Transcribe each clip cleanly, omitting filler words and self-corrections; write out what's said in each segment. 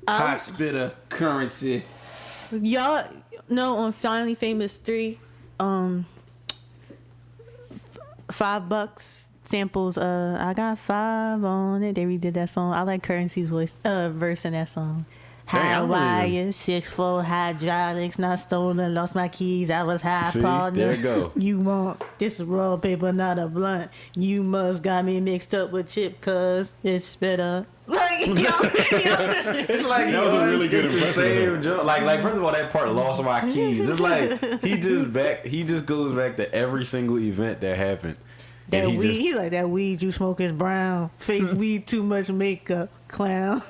Hot spitter currency. Y'all know on Finally Famous 3, $5 samples. I got 5 on it. They redid that song. I like Currency's verse in that song. High wire, 6'4" hydraulics, not stolen, lost my keys, I was high partner. There you go. You want this raw paper, not a blunt. You must got me mixed up with chip, cause it's spitter. Like, it's like that was a really good impression. Like first of all, that part lost my keys. It's like he just goes back to every single event that happened. That weed, he like that weed you smoke is brown. Face weed, too much makeup, clown.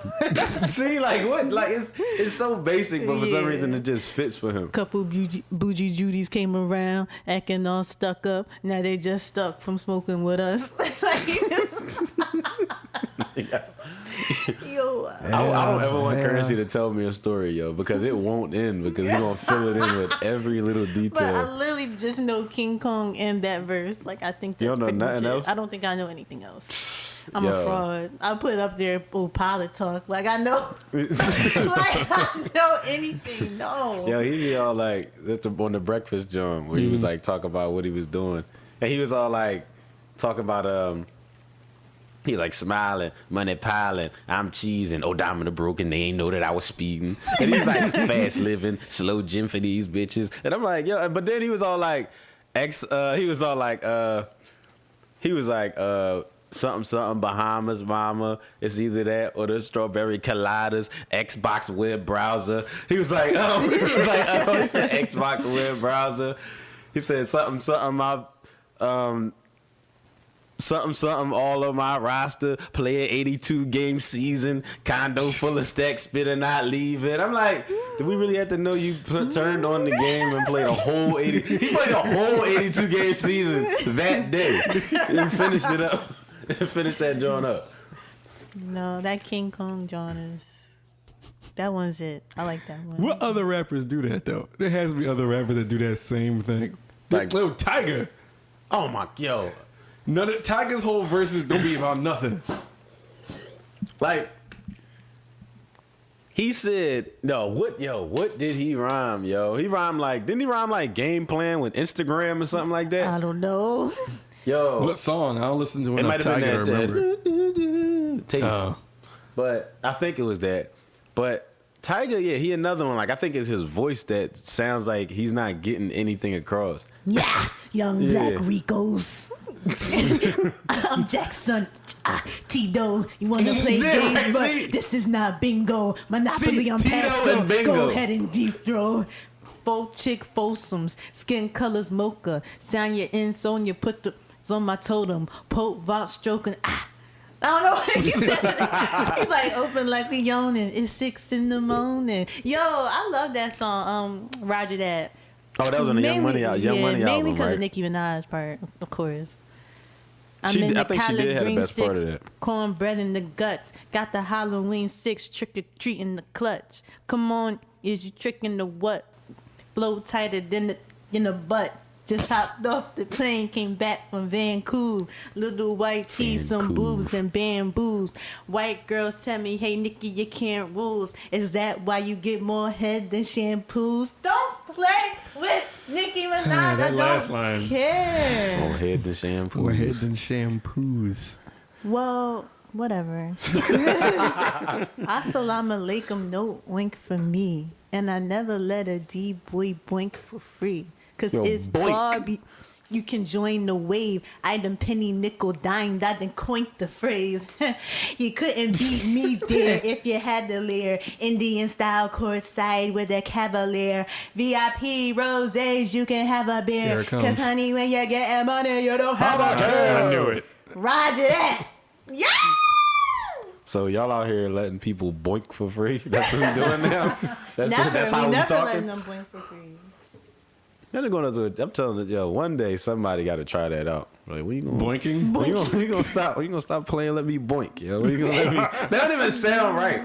See, like what? Like it's so basic, but for some reason it just fits for him. Couple bougie Judies came around, acting all stuck up. Now they just stuck from smoking with us. Yo, I don't ever want Currency to tell me a story, yo, because it won't end because he's gonna fill it in with every little detail. But I literally just know King Kong in that verse. Like I think that's pretty much it. I don't think I know anything else. I'm a fraud. I put up there pallet talk. Like I know, like I know anything. No. Yo, he be all like on the breakfast joint where he was like talking about what he was doing, and he was all like talking about he was like smiling, money piling, I'm cheesing, odometer broken, they ain't know that I was speeding. And he's like, fast living, slow gym for these bitches. And I'm like, yo, but then he was all like, something Bahamas, mama. It's either that or the strawberry collidas, Xbox web browser. He was like, he said Xbox web browser. He said something all of my roster, player 82 game season, condo full of stacks, spitter not leave it. I'm like, did we really have to know you turned on the game and played a whole 80? He played a whole 82 game season that day and finished it up. Finished that joint up. No, that King Kong joint is. That one's it. I like that one. What other rappers do that though? There has to be other rappers that do that same thing. Like Tyga. Oh my, yo. None of Tyga's whole verses don't be about nothing. Like he said, what did he rhyme, yo? He rhymed like, didn't he rhyme like game plan with Instagram or something like that? I don't know. Yo. What song? I don't listen to enough Tyga to remember. Taste. But I think it was that. But Tyga, yeah, he another one. Like I think it's his voice that sounds like he's not getting anything across. Yeah, young black Ricos. I'm Jackson. Tito, you want to play games, but this is not bingo. Monopoly on Pasco. Go ahead and deep throw. Full chick foursomes, skin colors mocha. Sound your insomnia, put the on my totem. Pope vault stroking. I don't know what he said. He's like open like a yawning. It's 6 a.m. Yo, I love that song. Roger that. Oh, that was on the Young Money album, mainly because right? of Nicki Minaj's part, of course. I think she did have the best part of that. Cornbread in the guts. Got the Halloween 6 trick or treat in the clutch. Come on, is you tricking the what? Blow tighter than the butt. Just hopped off the plane, came back from Vancouver. Little white tee, some boobs and bamboos. White girls tell me, hey, Nikki, you can't rules. Is that why you get more head than shampoos? Don't play with Nicki Minaj. That last don't line. care. More head than shampoos. More head than shampoos. Well, whatever. Assalamu alaikum, no wink for me. And I never let a D-boy boink for free. Cause it's boink. Barbie. You can join the wave. I done penny nickel dime. I done coined the phrase. You couldn't beat me there if you had the lair. Indian style courtside with a cavalier. VIP rosés, you can have a beer. Cause honey, when you get money, you don't have a care. I knew it. Roger that. Yeah. So y'all out here letting people boink for free? That's what we doing now? That's how we never talking? letting them boink for free. I'm telling you, yo, one day somebody got to try that out. Like, when you gonna boinking? When you gonna stop? When you gonna stop playing? Let me boink, yo. When you gonna let me? That don't even sound right.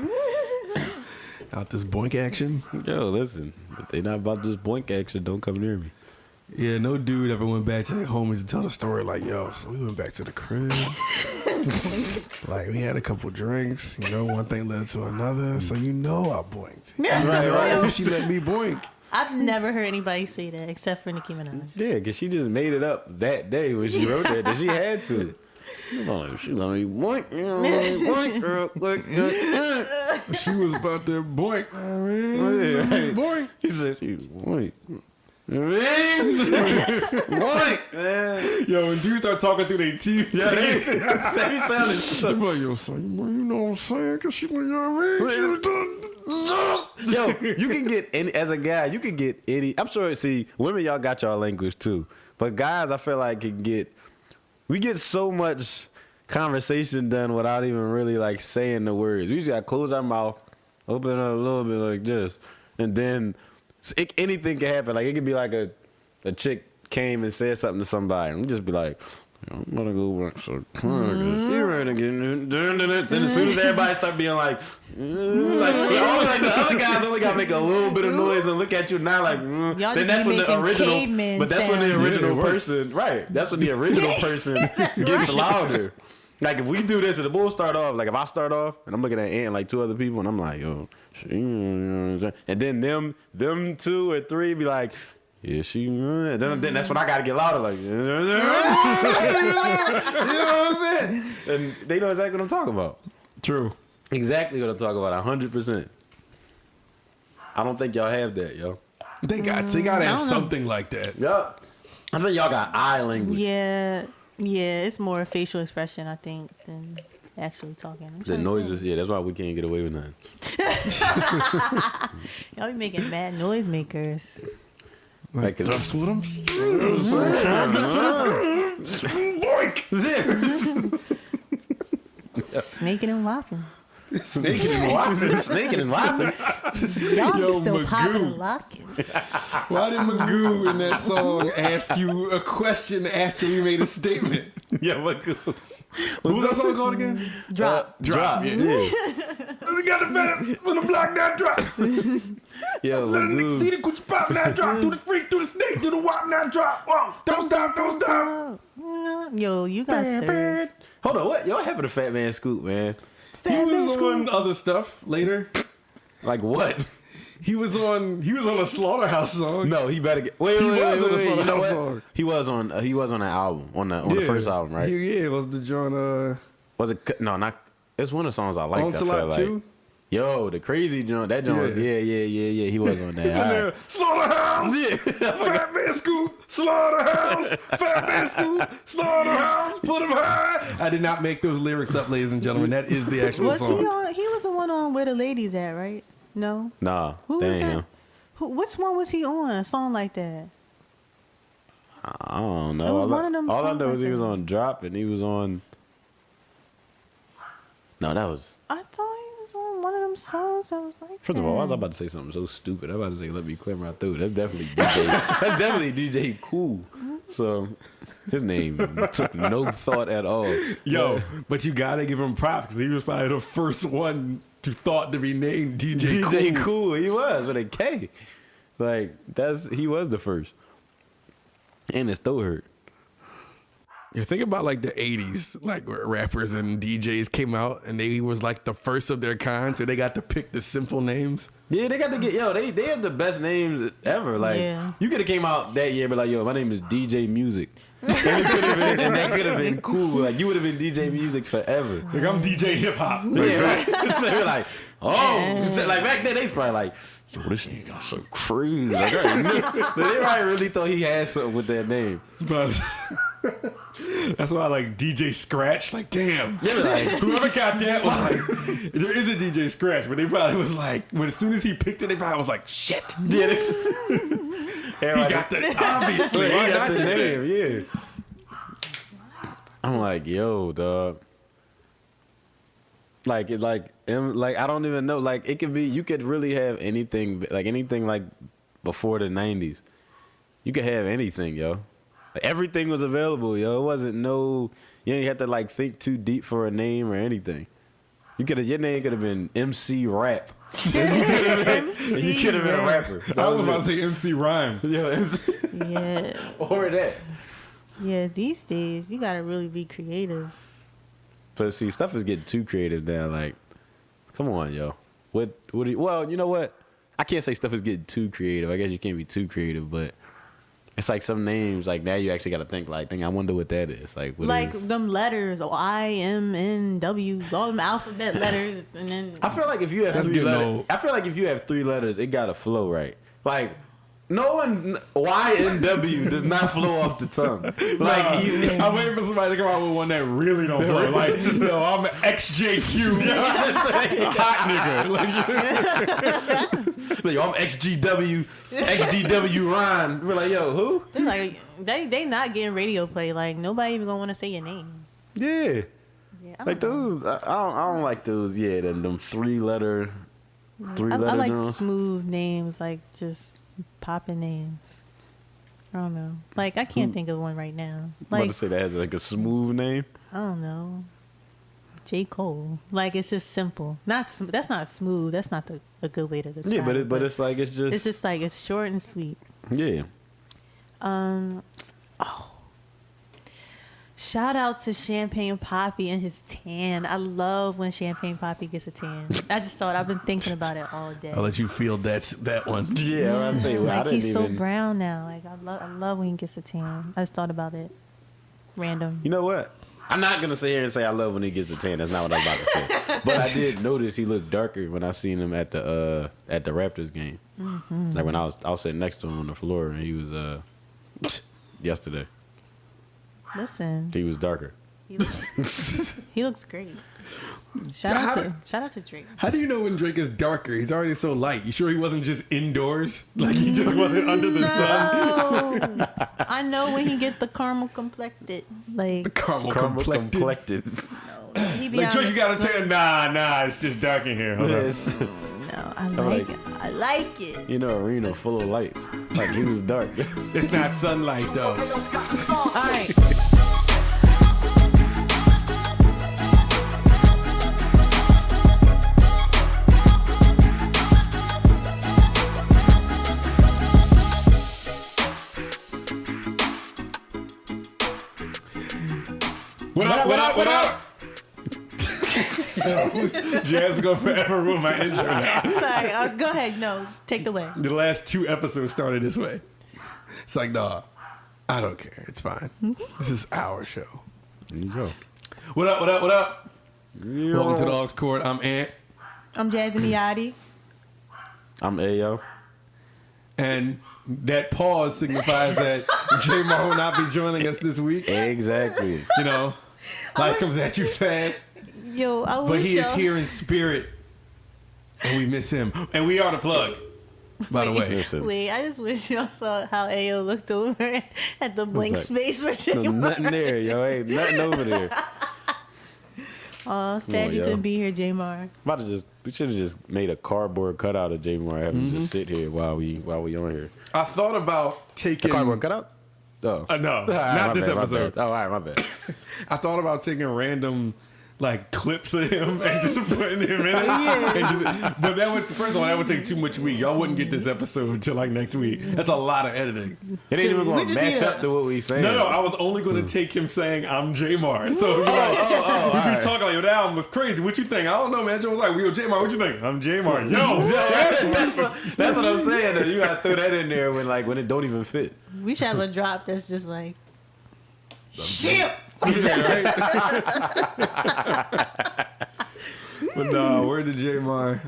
Out this boink action? Yo, listen, if they not about this boink action, don't come near me. Yeah, no dude ever went back to their homies to tell the story like, yo, so we went back to the crib. Like, we had a couple drinks, you know, one thing led to another, so you know I boinked. Right. She let me boink. I've never heard anybody say that except for Nicki Minaj. Yeah, because she just made it up that day when she wrote that she had to. She let me boink, boink, real quick. She was about to boink. Boink. He said she boink. Boink, man. Yo, when dudes start talking through their teeth, Yeah, he sounded I'm like, yo, son, you know what I'm saying? Because she, you know what I mean? Yo, you can get any, as a guy, you can get any. I'm sure, see, women, y'all got y'all language too. But guys, I feel like we get so much conversation done without even really like saying the words. We just gotta close our mouth, open it up a little bit like this, and then anything can happen. Like it could be like a chick came and said something to somebody, and we just be like, I'm gonna go work so hard. Then as soon as everybody start being like the other guys only gotta make a little bit of noise and look at you now like, Y'all then just that's be when the making original, caveman but that's when the sounds. original person, right? That's when the original person gets louder. Like if we do this and the bull start off, like if I start off and I'm looking at Ant and like two other people and I'm like, yo, and then them 2 or 3 be like, yeah, then that's when I gotta get louder, like, you know what I'm saying? And they know exactly what I'm talking about. True. Exactly what I'm talking about, 100%. I don't think y'all have that, yo. They gotta have something like that. Yup. I think y'all got eye language. Yeah, it's more facial expression, I think, than actually talking. The noises, yeah, that's why we can't get away with nothing. Y'all be making mad noisemakers. Like, that's what I'm saying. Boink. Snaking and whopping. Snaking and whopping. Snaking and whopping. Y'all Yo, can still Magoo. popping and locking. Why did Magoo in that song ask you a question after you made a statement? Yeah, Magoo. What was that song called again? Drop. Drop. Yeah. We got the better for the block now drop. Yo, Let a nigga see the Gucci pop now drop. Do the freak, do the snake, do the wop now drop. Whoa, don't stop, don't stop. Yo, you got served. Hold on, what? What happened to Fat Man Scoop, man? He was on other stuff later. Like what? He was on a Slaughterhouse song. No, he better get. Wait. He was on a You know Slaughterhouse what? song. He was on an album on the first album, right? Yeah, it was the joint. Was it? No, not. It's one of the songs I like. Onslaught 2? Yo, the crazy joint. That joint was yeah. He was on that. He's in there. Slaughterhouse. Yeah. Fat Man Scoop. Slaughterhouse. Fat Man Scoop. Slaughterhouse. Put him high. I did not make those lyrics up, ladies and gentlemen. That is the actual Was song. he on? He was the one on Where the Ladies At, right? No. Nah, Who that was ain't that? him. Which one was he on? A song like that? I don't know. It was one of them all I songs know like is he was that. on Drop and he was on. No, that was. I thought he was on one of them songs that was like. First of all, I was about to say something so stupid. I was about to say, let me clear my throat. That's definitely DJ. That's definitely DJ Cool. So his name took no thought at all. Yo, but you gotta give him props because he was probably the first one to thought to be named DJ Cool. DJ Cool, he was with a K. Like he was the first. And his throat hurt. You think about like the 80s, like where rappers and DJs came out and they was like the first of their kind, so they got to pick the simple names. Yeah, they got to get they have the best names ever. Like you could have came out that year, but like, yo, my name is DJ Music. And that could have been cool. Like you would have been DJ Music forever. Like I'm DJ Hip Hop. Yeah, right. So you're like, like back then they probably like, yo, this nigga so crazy. Like, they probably really thought he had something with that name. But that's why I like DJ Scratch. Like, damn. Yeah, like, whoever got that was like, there is a DJ Scratch, but they probably was like, as soon as he picked it, they probably was like, shit. Yeah, he got the obviously. He got the name. Yeah. I'm like, yo, dog. Like I don't even know. Like it could be. You could really have anything. Like anything like before the '90s. You could have anything, yo. Like, everything was available, yo. It wasn't no. You didn't have to like think too deep for a name or anything. Your name could have been MC Rap. You could have been a rapper. I was about to say MC Rhyme. Yo, MC. Yeah. Or that. Yeah, these days you gotta really be creative. But see, stuff is getting too creative now. Like, come on, yo. What do you, well, you know what? I can't say stuff is getting too creative. I guess you can't be too creative, but it's like some names, like now you actually got to think, I wonder what that is. Like, what like is... them letters, I-M-N-W, all them alphabet letters, and then I feel like if you have three letters, I feel like if you have 3 letters, it got to flow right. Like, no one, Y and W does not flow off the tongue. Like, I'm waiting for somebody to come out with one that really don't flow. Like, no, I'm an XJQ. Hot nigga. Like, yo, I'm XGW, XDW Ron. We're like, yo, who? it's like they not getting radio play. Like nobody even gonna want to say your name. Yeah. Yeah, Like those, I don't like those. Yeah, them 3-letter, I like joints. smooth names, like just popping names. I don't know. Like I can't think of one right now. I'm about Like to say that has like a smooth name. I don't know. J. Cole. Like it's just simple. That's not smooth. That's not a good way to describe. Yeah, it, but it's like it's just like it's short and sweet. Yeah. Shout out to Champagne Poppy and his tan. I love when Champagne Poppy gets a tan. I've been thinking about it all day. I'll let you feel that one. Yeah, I'll tell you what, I Like didn't he's even. so brown now. Like I love when he gets a tan. I just thought about it. Random. You know what? I'm not gonna sit here and say I love when he gets a tan. That's not what I'm about to say. But I did notice he looked darker when I seen him at the Raptors game. Mm-hmm. Like when I was sitting next to him on the floor and he was yesterday. Listen, He was darker. he looks great. Shout out to Drake. How do you know when Drake is darker? He's already so light. You sure he wasn't just indoors? Like he just wasn't under the sun? No. I know when he get the caramel complected. Like Caramel complected. he be Like out Drake, in you the gotta sun. tell him, nah, it's just dark in here. Hold on. Yes. No, I like it. I like it. You know, arena full of lights. Like he was dark. It's not sunlight though. All right. What up? Jazz gonna forever ruin my intro now. Sorry. Go ahead. No, take it away. The last 2 episodes started this way. It's like, nah, I don't care. It's fine. This is our show. There you go. What up? Welcome to the Aux Cord. I'm Ant. I'm Jazzy Miyati. I'm Ayo. And that pause signifies that Jaymar will not be joining us this week. Exactly. You know, life comes at you fast. Yo, I But wish he is y'all- here in spirit. And we miss him. And we are the plug, by the way. Listen. Wait, I just wish y'all saw how Ayo looked over at the blank like- space for No, Jaymar. nothing there, yo. Ain't nothing over there. Oh, sad you yo. couldn't be here, Jaymar. We should have just made a cardboard cutout of Jaymar and have him just sit here while we on here. I thought about taking. Cardboard cutout? Oh. No, All right, not my this bad, my episode. bad. Oh, all right, my bad. I thought about taking random like clips of him and just putting him in it. But that would, first of all, that would take too much week. Y'all wouldn't get this episode until like next week. That's a lot of editing. It ain't even We going to just match need up to what we saying. No, I was only going to take him saying I'm Jaymar. So it'd be like, we'd be alright. talking like, yo, that album was crazy. What you think? I don't know, man. Joe was like, yo, Jaymar, what you think? I'm Jaymar. Yo, That's what I'm saying. That you got to throw that in there when it don't even fit. We should have a drop that's just like, shit. But no, word to Jaymar.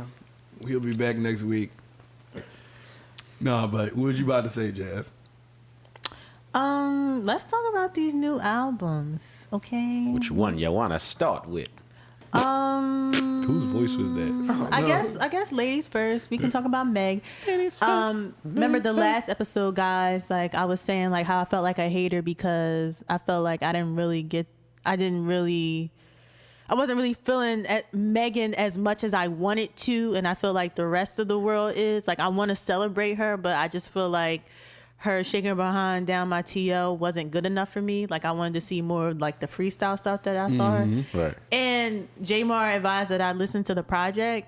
He'll be back next week. No, but what was you about to say, Jazz? Let's talk about these new albums, okay? Which one you want to start with? Whose voice was that? I guess ladies first. We can talk about Meg. Remember the last episode, guys? Like I was saying, like how I felt like a hater because I felt like I wasn't really feeling at Megan as much as I wanted to, and I feel like the rest of the world is. Like I want to celebrate her, but I just feel like her shaking her behind down my TL wasn't good enough for me. Like I wanted to see more of, like the freestyle stuff that I saw her. Right. And Jaymar advised that I listen to the project.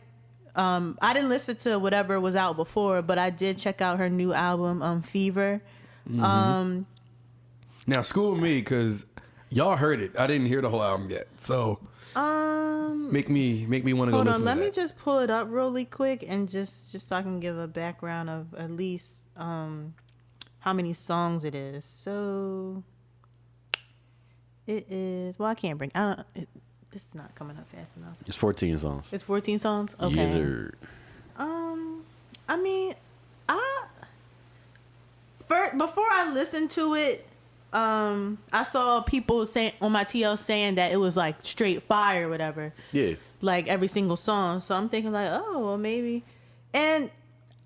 I didn't listen to whatever was out before, but I did check out her new album, Fever. Now, school me, because y'all heard it. I didn't hear the whole album yet. So Make me want to go listen to that. Hold on, let me just pull it up really quick and just so I can give a background of at least how many songs it is. So it is. Well, I can't bring. This is not coming up fast enough. It's 14 songs. It's 14 songs. Okay. Yes, sir. I mean, before I listened to it, I saw people saying on my TL saying that it was like straight fire or whatever. Yeah. Like every single song. So I'm thinking like, oh, well maybe. And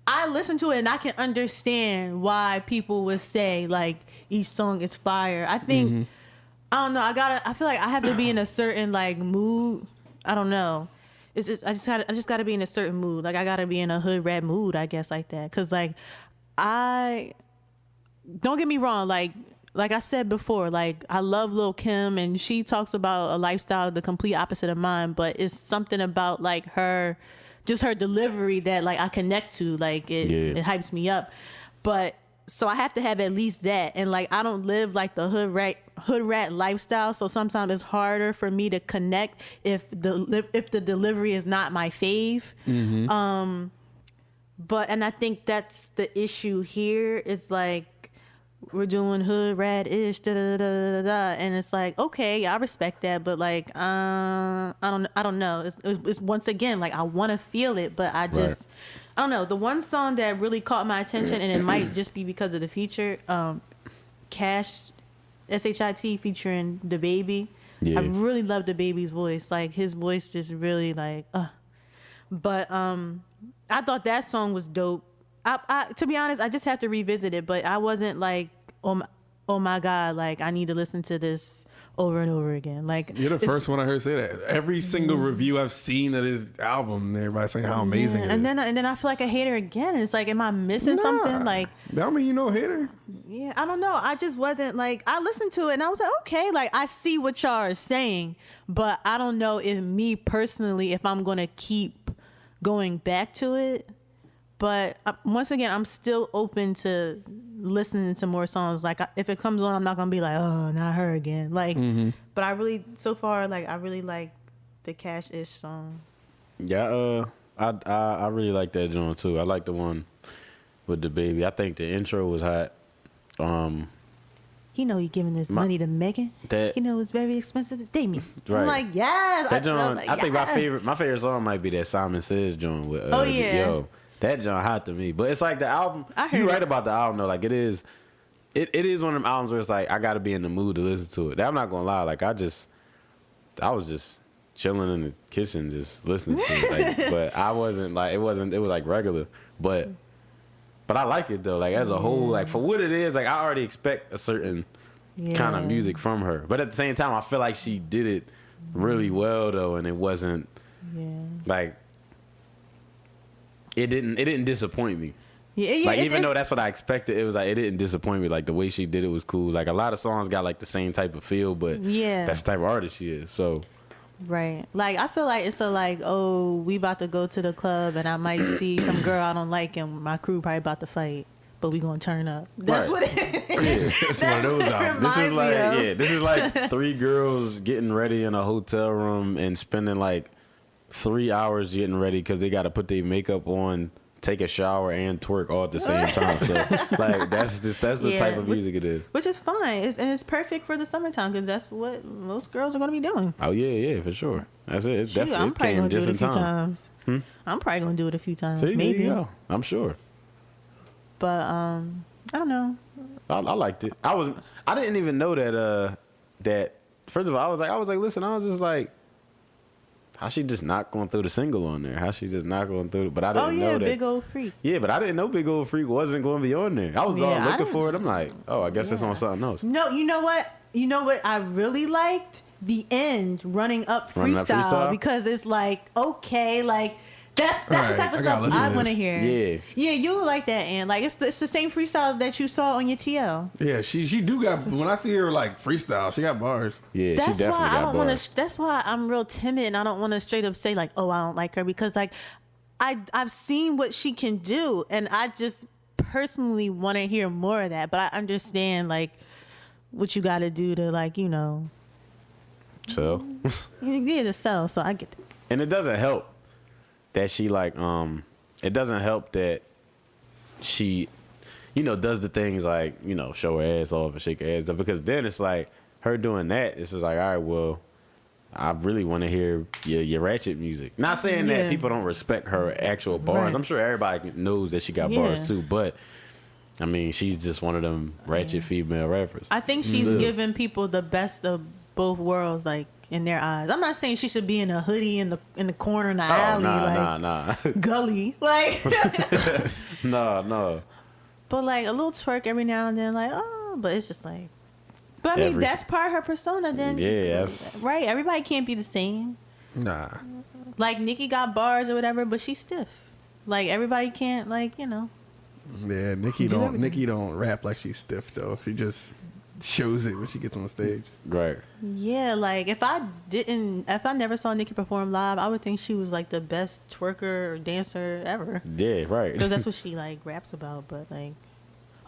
I listened to it and I can understand why people would say like each song is fire. I think, I don't know. I feel like I have to be in a certain like mood. I don't know. It's just, I just gotta be in a certain mood. Like I gotta be in a hood rap mood, I guess, like that. Cause like don't get me wrong, like I said before, like I love Lil' Kim and she talks about a lifestyle the complete opposite of mine, but it's something about like her delivery that like I connect to, like it hypes me up. But so I have to have at least that, and like I don't live like the hood rat lifestyle, so sometimes it's harder for me to connect if the delivery is not my fave. But and I think that's the issue here. It's like we're doing hood rat ish, and it's like, okay, I respect that, but like I don't know. It's once again like I want to feel it, but I just I don't know. The one song that really caught my attention, and it might just be because of the feature, Cash, SHIT featuring the baby. I really love the baby's voice. Like his voice just really like But I thought that song was dope. I to be honest, I just have to revisit it, but I wasn't like, oh my God, like I need to listen to this over and over again. Like you're the first one I heard say that. Every single review I've seen of his album, everybody saying how amazing it is. And then I feel like a hater again. It's like, am I missing something? Like that don't mean you know a hater. Yeah, I don't know. I just wasn't like, I listened to it and I was like, okay, like I see what y'all are saying, but I don't know if me personally, if I'm gonna keep going back to it. But once again, I'm still open to listening to more songs. Like if it comes on, I'm not gonna be like, oh, not her again. Like, but I really, so far, like I really like the Cash-ish song. Yeah, I really like that joint too. I like the one with the baby. I think the intro was hot. He know he giving this money to Megan. He know it's very expensive to date me. Right. I'm like, yes. That joint, I think my favorite song might be that Simon Says joint with Yo. That joint hot to me. But it's like the album. You right about the album though. Like it is one of them albums where it's like I gotta be in the mood to listen to it. I'm not gonna lie. Like I was just chilling in the kitchen just listening to it. Like, but I wasn't like it was like regular. But I like it though. Like as a whole, like for what it is, like I already expect a certain kind of music from her. But at the same time, I feel like she did it really well though, and it wasn't like it didn't disappoint me. Even though that's what I expected, it was like it didn't disappoint me. Like the way she did it was cool. Like a lot of songs got like the same type of feel, but that's the type of artist she is. So right, like I feel like it's a like, oh, we about to go to the club and I might see some girl I don't like and my crew probably about to fight, but we gonna turn up. That's what it is. It's one of those albums. This is like 3 girls getting ready in a hotel room and spending like 3 hours getting ready because they got to put their makeup on, take a shower, and twerk all at the same time. So like that's the type of music it is. Which is fine. It's perfect for the summertime because that's what most girls are going to be doing. Oh yeah, for sure. That's it. It's definitely I'm probably going to do it a few times. I'm probably going to do it a few times. See, maybe. There you go. I'm sure. But I don't know. I liked it. I didn't even know that first of all, I was like, listen, I was just like, how she just not going through the single on there? How she just not going through it? But I didn't know that. Big Old Freak. Yeah, but I didn't know Big Old Freak wasn't going to be on there. I was all looking for it. I'm like, oh, I guess it's on something else. No, you know what? You know what I really liked? The end, running up freestyle. Because it's like, okay, like, that's the type of stuff I want to hear. Yeah, you would like that, and like it's the same freestyle that you saw on your TL. Yeah, she do got. When I see her like freestyle, she got bars. Yeah, she definitely got bars. That's why I'm real timid, and I don't want to straight up say like, oh, I don't like her, because like I've seen what she can do, and I just personally want to hear more of that. But I understand like what you got to do to like So Yeah, to sell. So I get that. and it doesn't help that she like it doesn't help that she does the things like show her ass off and shake her ass up, because then it's like her doing that, it's just like, all right, well, I really want to hear your ratchet music. Not saying that people don't respect her actual bars. Right. I'm sure everybody knows that she got bars too, but I mean, she's just one of them ratchet female rappers. I think she's giving people the best of both worlds, like in their eyes. I'm not saying she should be in a hoodie in the corner in the alley, nah. gully, like. No. But like a little twerk every now and then, like, but it's just like. But I mean, that's part of her persona. Then right. Everybody can't be the same. Nah. Like Nicki got bars or whatever, but she's stiff. Like everybody can't, like. Yeah, Nicki don't rap like she's stiff though. She just shows it when she gets on stage. Right. Yeah, like if I never saw Nicki perform live, I would think she was like the best twerker or dancer ever. Yeah, right. Because that's what she like raps about. But like,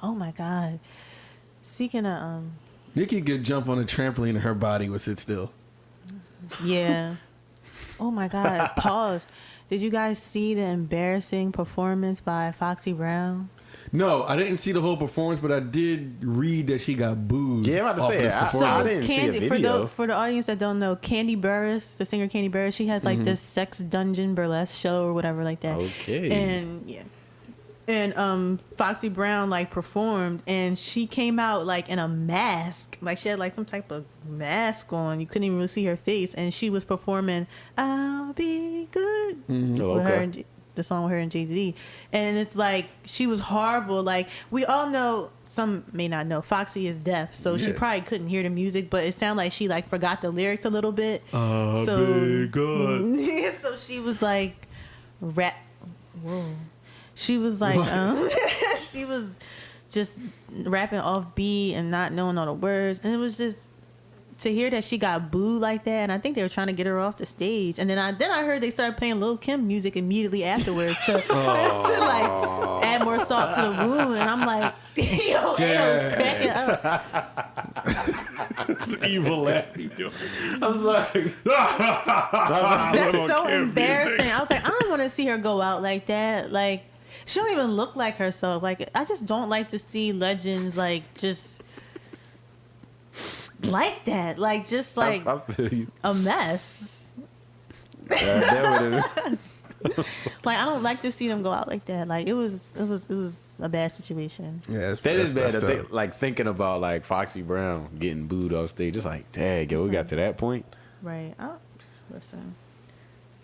oh my god. Speaking of Nicki could jump on a trampoline and her body would sit still. yeah. Oh my god. Pause. Did you guys see the embarrassing performance by Foxy Brown? No, I didn't see the whole performance, but I did read that she got booed. Yeah, I'm about to say it. I didn't see a video. For the audience that don't know, Candy Burris, the singer Candy Burris, she has like this sex dungeon burlesque show or whatever like that. Okay. And yeah. And Foxy Brown like performed, and she came out like in a mask, like she had like some type of mask on. You couldn't even really see her face, and she was performing "I'll Be Good" with her and the song with her and Jay-Z. And it's like she was horrible. Like we all know, some may not know, Foxy is deaf, so she probably couldn't hear the music, but it sounded like she like forgot the lyrics a little bit. Be good. So she was like rap. Whoa. She was like, she was just rapping off beat and not knowing all the words. And it was just to hear that she got booed like that. And I think they were trying to get her off the stage. And then I heard they started playing Lil' Kim music immediately afterwards to like add more salt to the wound. And I'm like, yo, was cracking up. It's evil laughing. I'm sorry. That's so embarrassing. I was like, I don't want to see her go out like that. Like, she don't even look like herself. Like, I just don't like to see legends like just like that. Like, just like I feel you. a mess. That Like, I don't like to see them go out like that. Like, it was a bad situation. Yeah, that is bad. Like thinking about like Foxy Brown getting booed off stage. Just like, dang, yo, we got to that point. Right. Listen.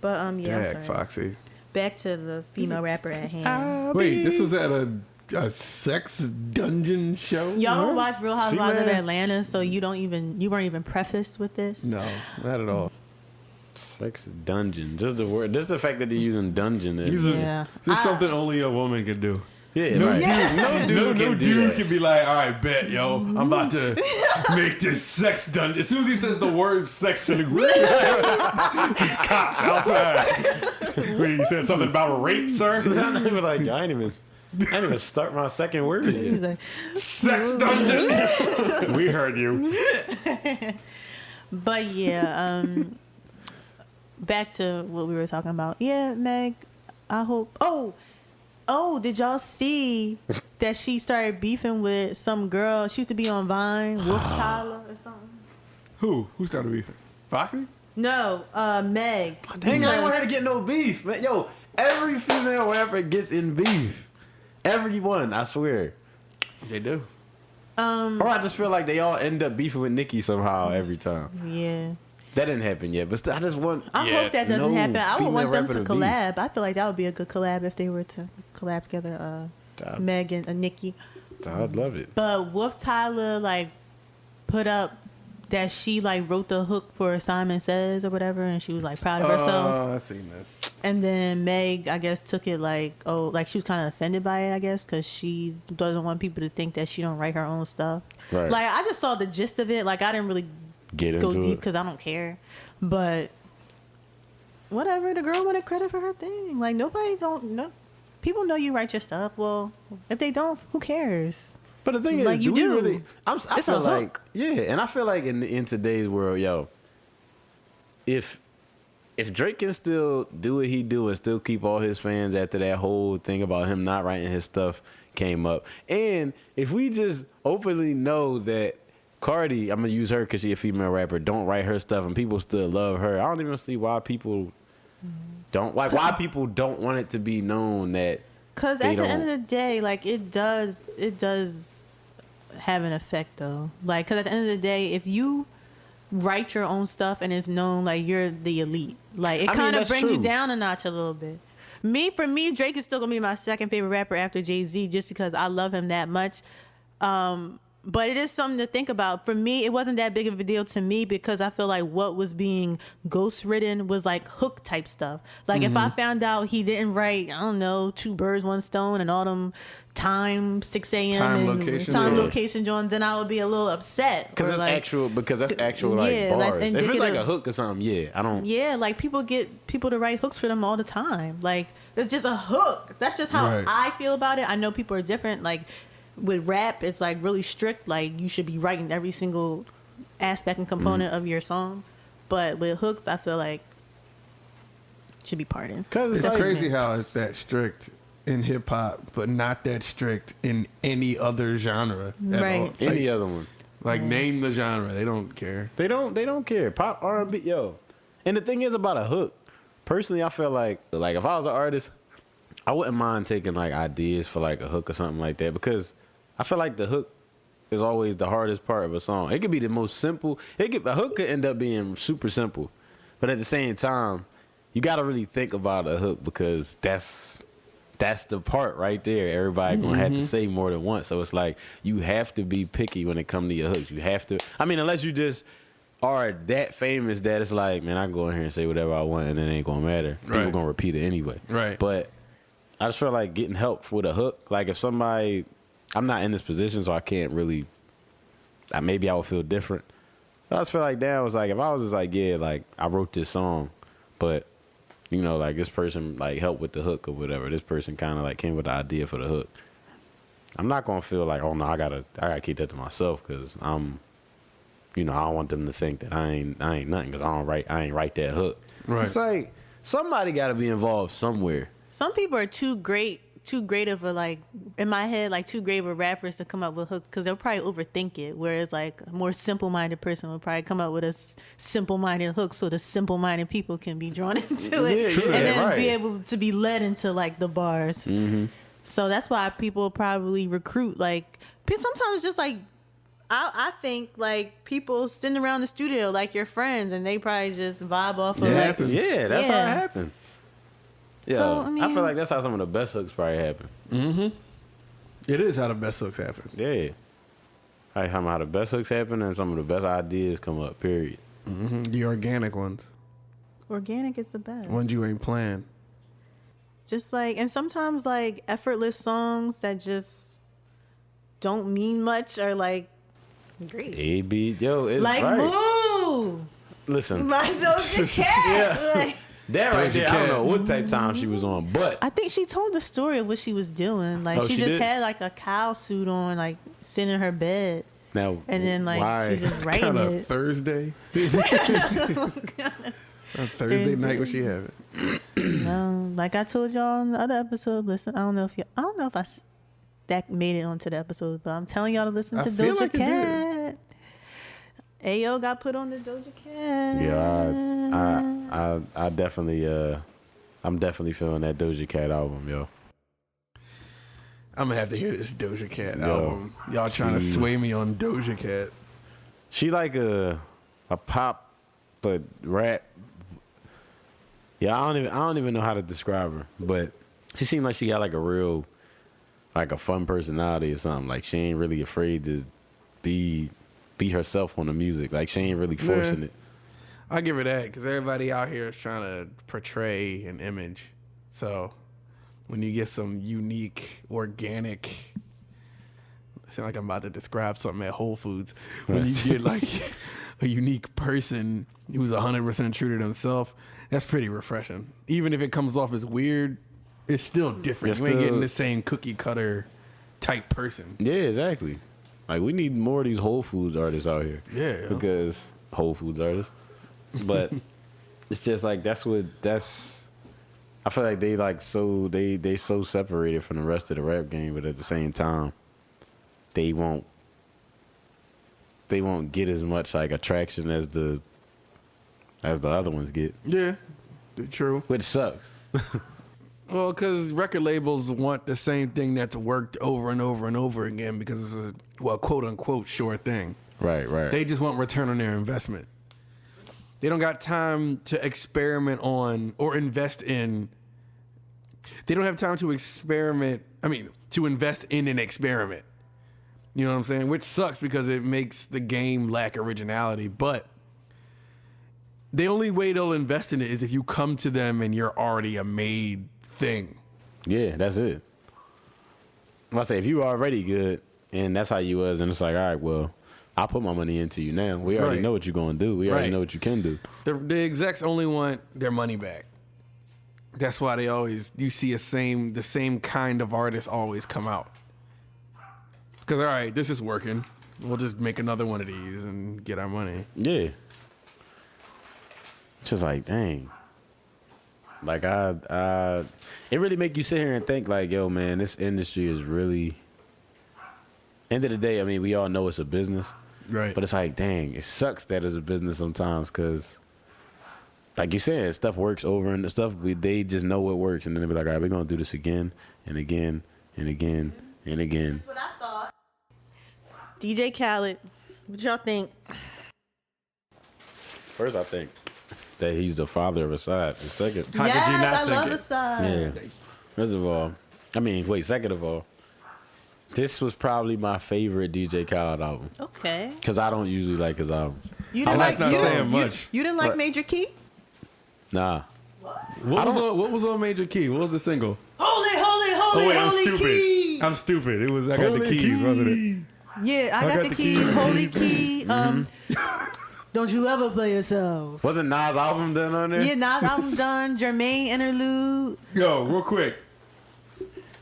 But yeah, I'm sorry. Foxy. Back to the female rapper at hand. Wait, this was at a sex dungeon show? Y'all don't watch Real Housewives of Atlanta, so you weren't even prefaced with this? No, not at all. Sex dungeon. Just the word. Just the fact that they're using dungeon. This is something only a woman can do. Yeah, no dude can be like, all right, bet, yo, I'm about to make this sex dungeon. As soon as he says the word sex, just cops outside. Wait, you said something about rape, sir? I'm even like, I ain't even start my second word yet. Like, sex dungeon. We heard you. But yeah, back to what we were talking about. Yeah, Meg, I hope. Oh, did y'all see that she started beefing with some girl? She used to be on Vine, Wolf Tyler or something. Who started beefing? Foxy? No, Meg. Dang, I ain't want her to get no beef, man. Yo, every female rapper gets in beef. Everyone, I swear. They do. Or I just feel like they all end up beefing with Nicki somehow every time. Yeah. That didn't happen yet, but still, I just want. I hope that doesn't happen. I would want them to rapper collab. I feel like that would be a good collab if they were to collab together. Meg and Nicki. I'd love it. But Wolf Tyler like put up that she like wrote the hook for Simon Says or whatever, and she was like proud of herself. Oh, I seen this. And then Meg, I guess, took it like she was kind of offended by it, I guess, because she doesn't want people to think that she don't write her own stuff. Right. Like I just saw the gist of it. Like I didn't really go deep because I don't care. But whatever, the girl wanted credit for her thing. Like people know you write your stuff. Well, if they don't, who cares? But the thing is, like, you do. Really, I feel like, yeah, and I feel like in today's world, yo, if Drake can still do what he do and still keep all his fans after that whole thing about him not writing his stuff came up, and if we just openly know that Cardi, I'm gonna use her because she's a female rapper, don't write her stuff and people still love her, I don't even see why people don't like why people don't want it to be known that. Because at the end of the day, like it does have an effect though. Like, because at the end of the day, if you write your own stuff and it's known like you're the elite, like it kind of brings you down a notch a little bit. For me, Drake is still gonna be my second favorite rapper after Jay-Z, just because I love him that much. But it is something to think about. For me, it wasn't that big of a deal to me because I feel like what was being ghost-written was like hook type stuff. Like if I found out he didn't write, I don't know, 2 birds, 1 stone and all them time, 6 a.m. time location joints, then I would be a little upset. Because that's actual like bars. If it's like a hook or something, I don't. Yeah, like people get people to write hooks for them all the time. Like it's just a hook. That's just how I feel about it. I know people are different. Like with rap, it's like really strict. Like you should be writing every single aspect and component of your song. But with hooks, I feel like it should be pardoned. Because it's crazy how it's that strict in hip hop, but not that strict in any other genre. Right. Any other one. Like name the genre. They don't care. They don't care. Pop, R&B, yo. And the thing is about a hook. Personally, I feel like if I was an artist, I wouldn't mind taking like ideas for like a hook or something like that, because I feel like the hook is always the hardest part of a song. It could be the most simple. A hook could end up being super simple, but at the same time, you got to really think about a hook, because that's the part right there. Everybody gonna have to say more than once. So it's like you have to be picky when it comes to your hooks. You have to. I mean, unless you just are that famous that it's like, man, I can go in here and say whatever I want and it ain't gonna matter. People gonna repeat it anyway. Right. But I just feel like getting help with a hook. Like if somebody, I'm not in this position, so I can't really. Maybe I would feel different. I just feel like that was like, if I was just like, yeah, like I wrote this song, but you know, like this person like helped with the hook or whatever. This person kind of like came with the idea for the hook. I'm not gonna feel like, oh no, I gotta keep that to myself, because I'm, you know, I don't want them to think that I ain't nothing, because I ain't write that hook. Right. It's like somebody got to be involved somewhere. Some people are too great of a, like, in my head, like too great of rappers to come up with hooks, because they'll probably overthink it. Whereas like a more simple-minded person will probably come up with a simple-minded hook, so the simple-minded people can be drawn into it, and then be able to be led into like the bars. Mm-hmm. So that's why people probably recruit, like, sometimes just like, I think like people sitting around the studio like your friends, and they probably just vibe off of it. Like, happens. Yeah, that's how it happened. Yeah, so, I feel like that's how some of the best hooks probably happen. Mm-hmm. It is how the best hooks happen. Yeah. Like how the best hooks happen and some of the best ideas come up, period. Mm-hmm. The organic ones. Organic is the best. Ones you ain't playing. Just like, and sometimes like effortless songs that just don't mean much are like great. It's like right. Moo. Listen. Like Doja Cat. Yeah. Like, that right there, I don't know what type of time she was on, but I think she told the story of what she was doing. Like she just had like a cow suit on, like sitting in her bed. Now, and then like why? she was just writing kind of it. Thursday. A Thursday night when she have it. No, like I told y'all on the other episode. Listen, I don't know if that made it onto the episode, but I'm telling y'all to listen to Doja Cat. Ayo got put on the Doja Cat. Yeah, I definitely, I'm definitely feeling that Doja Cat album, yo. I'm gonna have to hear this Doja Cat album. Y'all trying to sway me on Doja Cat. She like a pop, but rap. Yeah, I don't even know how to describe her, but she seemed like she got like a real, like a fun personality or something. Like she ain't really afraid to be herself on the music. Like she ain't really forcing it. I'll give her that, because everybody out here is trying to portray an image. So when you get some unique, organic, I sound like I'm about to describe something at Whole Foods. When you get like a unique person who's 100% true to themselves, that's pretty refreshing. Even if it comes off as weird, it's still different. You ain't getting the same cookie cutter type person. Yeah, exactly. Like we need more of these Whole Foods artists out here. Yeah. Because Whole Foods artists. But it's just like that's. I feel like they like so they so separated from the rest of the rap game, but at the same time, they won't get as much like attraction as the other ones get. Yeah, true. Which sucks. Well, because record labels want the same thing that's worked over and over and over again because it's a quote unquote sure thing. Right. They just want return on their investment. They don't got time to experiment on or invest in. They don't have time to experiment. I mean, to invest in an experiment. You know what I'm saying? Which sucks because it makes the game lack originality. But the only way they'll invest in it is if you come to them and you're already a made thing. Yeah, that's it. I say if you already good and that's how you was, and it's like, all right, well, I'll put my money into you now. We already know what you're gonna do. We already know what you can do. The execs only want their money back. That's why you see the same kind of artists always come out. Because, all right, this is working. We'll just make another one of these and get our money. Yeah. Just like, dang. Like, it really make you sit here and think like, yo, man, this industry is really, end of the day, I mean, we all know it's a business. Right. But it's like, dang, it sucks that it's a business sometimes because, like you said, stuff works over and the stuff, they just know what works. And then they be like, all right, we're going to do this again and again and again and again. That's what I thought. DJ Khaled, what y'all think? First, I think that he's the father of Aside. The second, How could you not think love Aside. Yeah. First of all, second of all, this was probably my favorite DJ Khaled album. Okay. Because I don't usually like his album. You didn't like not saying much. You didn't like Major Key? Nah. What was on Major Key? What was the single? Holy, I'm stupid. key. I'm stupid. It was I got the keys, wasn't it? Yeah, I got the keys. Holy key. Don't you ever play yourself. Wasn't Nas' album done on there? Yeah, Nas' album done. Jermaine interlude. Yo, real quick.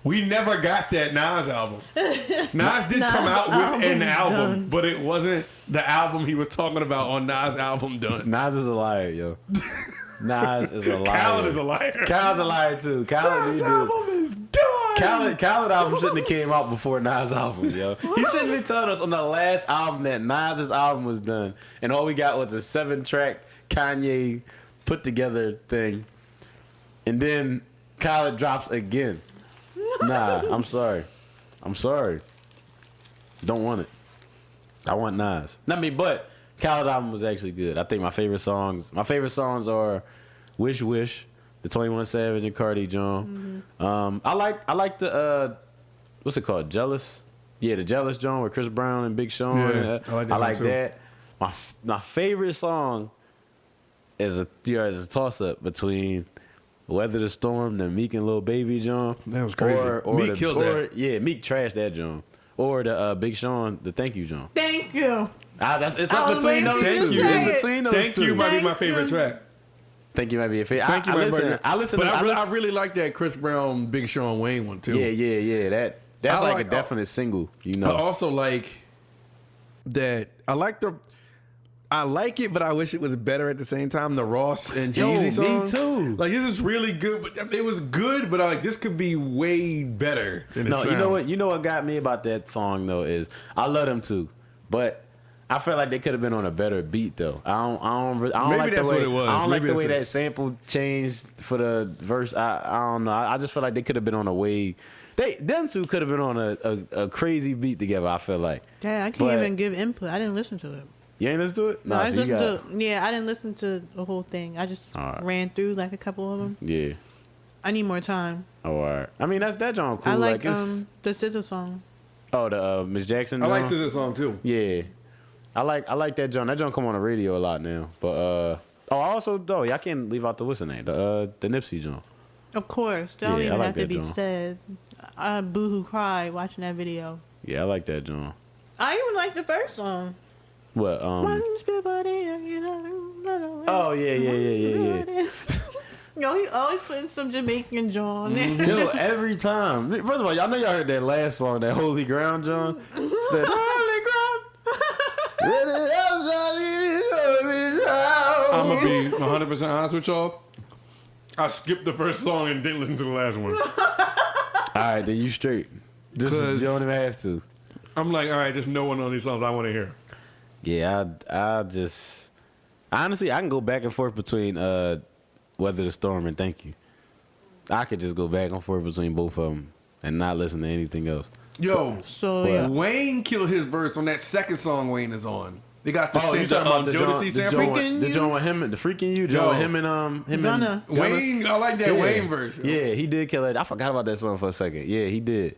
We never got that Nas album. Nas did come out with an album, done. But it wasn't the album he was talking about on Nas' album done. Nas is a liar, yo. Nas is a liar. Khaled is a liar. Khaled's a liar too. Nas' album is done. Khaled album shouldn't have came out before Nas' album, yo. He shouldn't have told us on the last album that Nas' album was done, and all we got was a 7-track Kanye put together thing, and then Khaled drops again. Nah, I'm sorry. Don't want it. I want Nas. But Khaled album was actually good. I think my favorite songs are Wish Wish, the 21 Savage and Cardi John. I like the what's it called? Jealous? Yeah, the Jealous John with Chris Brown and Big Sean. Yeah, I like that. My favorite song is a toss up between Weather the Storm, the Meek and Lil Baby John. That was crazy. Meek killed that. Yeah, Meek trashed that John. Or the Big Sean, the Thank You John. Thank you. It's up between those two. It's between those two. Thank You might be my favorite track. Thank You might be a favorite. I listen. But I really like that Chris Brown, Big Sean Wayne one too. Yeah. That's like a definite single. You know. I also like that. I like it, but I wish it was better at the same time. The Ross and Jeezy song. Me too. Like, this is really good, but it was good, but this could be way better than it sounds. You know what got me about that song though is I love them too, but I feel like they could have been on a better beat though. I don't Maybe like that's the way, what it was. I don't Maybe like the way that sample changed for the verse. I don't know. I just feel like they could have been on a way. Them two could have been on a crazy beat together. I feel like. Damn, I can't even give input. I didn't listen to it. You ain't listen to it? No, I didn't listen to the whole thing. I just ran through like a couple of them. Yeah. I need more time. Oh, all right. I mean, that John cool. I like the SZA song. Oh, the Miss Jackson. I like SZA song too. Yeah, I like that John. That John come on the radio a lot now. But I can't leave out the what's the name? The Nipsey John. Of course, don't even like have to be John. said. I boohoo cried watching that video. Yeah, I like that John. I even like the first song. What? Oh yeah. Yo, he always putting some Jamaican John. Yo, every time. First of all, y'all know y'all heard that last song, that Holy Ground John. Holy Ground. I'm I'm gonna be 100% honest with y'all. I skipped the first song and didn't listen to the last one. All right, then you straight. You don't even have to. I'm like, all right, there's no one on these songs I want to hear. Yeah, I just honestly I can go back and forth between Weather the Storm and Thank You. I could just go back and forth between both of them and not listen to anything else. Yo, So yeah. Wayne killed his verse on that second song Wayne is on. They got the you same talking about the Jodeci sample. the joint with him, the Freaking You, joint with him and Donna. Wayne, I like that Wayne verse. Yo. Yeah, he did kill it. I forgot about that song for a second. Yeah, he did.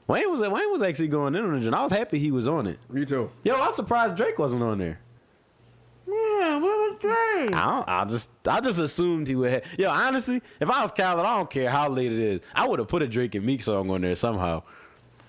Wayne was actually going in on the joint. I was happy he was on it. Me too. Yo, I'm surprised Drake wasn't on there. Yeah, what was Drake? I just assumed he would have. Yo, honestly, if I was Khaled, I don't care how late it is. I would have put a Drake and Meek song on there somehow.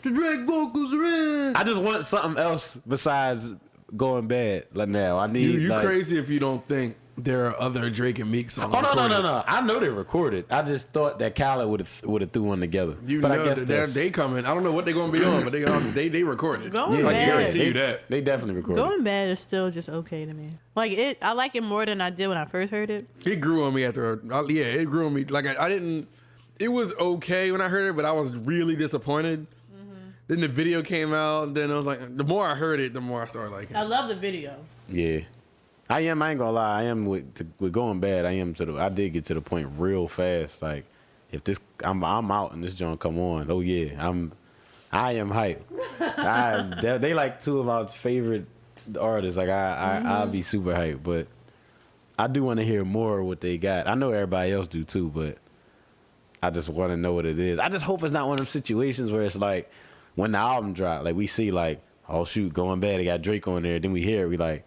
The Drake vocals are in. I just want something else besides Going Bad. Like now, I need. You crazy if you don't think there are other Drake and Meek songs. Oh no! I know they recorded. I just thought that Khaled would have threw one together. But I guess they coming. I don't know what they're gonna be on, but they recorded. Going I Bad. guarantee you that. They definitely recorded. Going Bad is still just okay to me. Like I like it more than I did when I first heard it. It grew on me after. Yeah, it grew on me. Like I didn't. It was okay when I heard it, but I was really disappointed. Then the video came out, and then I was like, the more I heard it, the more I started liking it. I love the video. Yeah, I ain't gonna lie. I am with Going Bad. I did get to the point real fast. Like if this, I'm out and this joint come on. Oh yeah, I am hyped. They like two of our favorite artists. Like I'll be super hyped, but I do want to hear more of what they got. I know everybody else do too, but I just want to know what it is. I just hope it's not one of them situations where it's like when the album dropped, like we see like, oh shoot, Going Bad, they got Drake on there. Then we hear it, we like,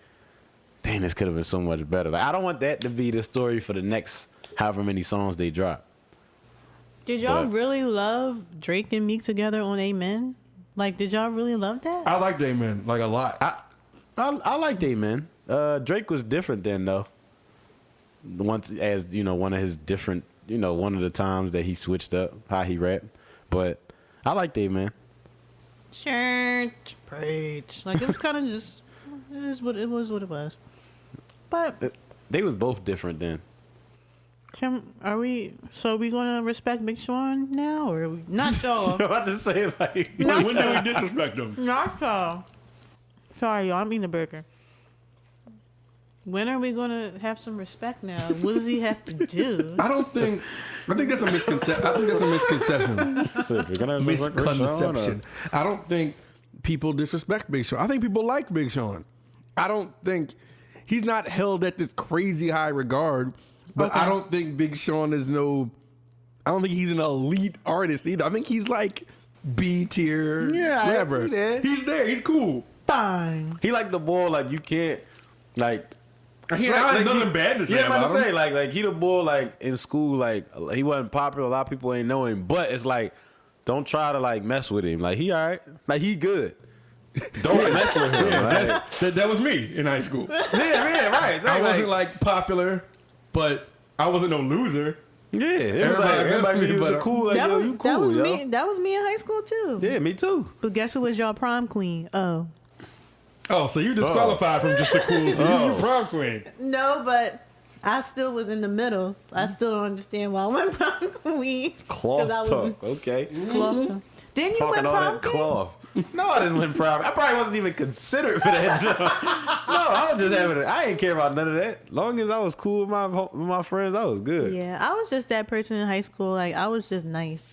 dang, this could have been so much better. Like I don't want that to be the story for the next however many songs they drop. Did y'all really love Drake and Meek together on Amen? Like, did y'all really love that? I liked Amen like a lot. I liked Amen. Drake was different then though. Once as one of his different, one of the times that he switched up how he rapped. But I liked Amen. Church, preach. Like it was kind of just what it was. But they was both different then. Are we gonna respect Big Sean now, or are we, not y'all? I'm about to say like when did we disrespect him? Not y'all. Sorry, y'all. I'm eating a burger. When are we gonna have some respect now? What does he have to do? I think that's a misconception. Misconception. I don't think people disrespect Big Sean. I think people like Big Sean. I don't think he's not held at this crazy high regard. But okay. I don't think Big Sean is I don't think he's an elite artist either. I think he's like B tier. Yeah, whatever. He's there. He's cool. Fine. He like the boy. Like you can't like. He had nothing bad to say about him. I'm about to say like he the boy like in school like he wasn't popular. A lot of people ain't know him, but it's like don't try to like mess with him. Like he alright. Like he good. Don't mess with him. Yeah, that was me in high school. Yeah, right. Exactly. I wasn't like popular, but I wasn't no loser. Yeah, it was like everybody was cool. Like yo, you cool, me. That was me in high school too. Yeah, me too. But guess who was y'all prom queen? Oh, so you disqualified from just the cool team. You're prom queen. No, but I still was in the middle. I still don't understand why I went prom queen. Cloth talk, okay. Cloth talk. Didn't you win prom queen? Cloth. No, I didn't win prom. I probably wasn't even considered for that job. No, I was just having it. I didn't care about none of that. Long as I was cool with my friends, I was good. Yeah, I was just that person in high school. Like, I was just nice.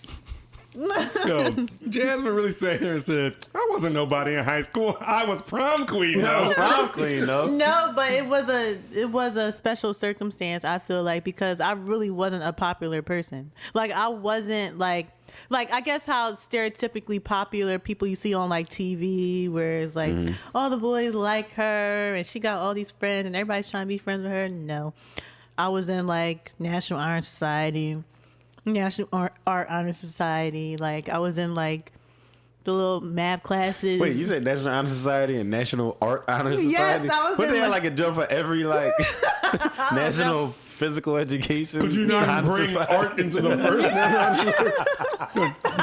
Yo, Jasmine really sat here and said, I wasn't nobody in high school. I was prom queen, though. Prom queen, though. No, but it was a special circumstance, I feel like, because I really wasn't a popular person. Like, I wasn't, like I guess how stereotypically popular people you see on, like, TV, where it's like, all the boys like her, and she got all these friends, and everybody's trying to be friends with her. No. I was in, like, National Honor Society, National Art Honor Society. Like, I was in, like, the little math classes. Wait, you said National Honor Society and National Art Honor Society? Yes, I was. But they had like a jump for every like national physical education. Could you not bring society? Art into the first?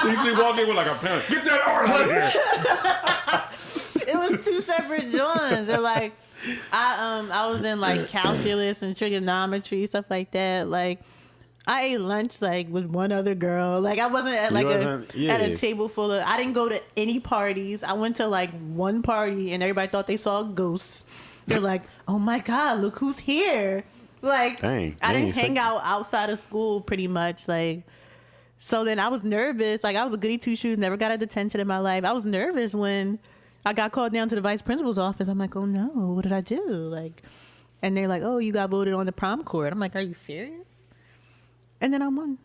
You should walk in with like a parent. Get that art out of here. It was two separate joints. They're like, I was in like calculus and trigonometry, stuff like that. Like I ate lunch like with one other girl. Like I wasn't at at a table full of. I didn't go to any parties. I went to like one party and everybody thought they saw a ghost. They're like, "Oh my god, look who's here!" Like I didn't hang out outside of school pretty much. Like so then I was nervous. Like I was a goody two shoes. Never got a detention in my life. I was nervous when I got called down to the vice principal's office. I'm like, "Oh no, what did I do?" Like, and they're like, "Oh, you got voted on the prom court." I'm like, "Are you serious?" And then I won.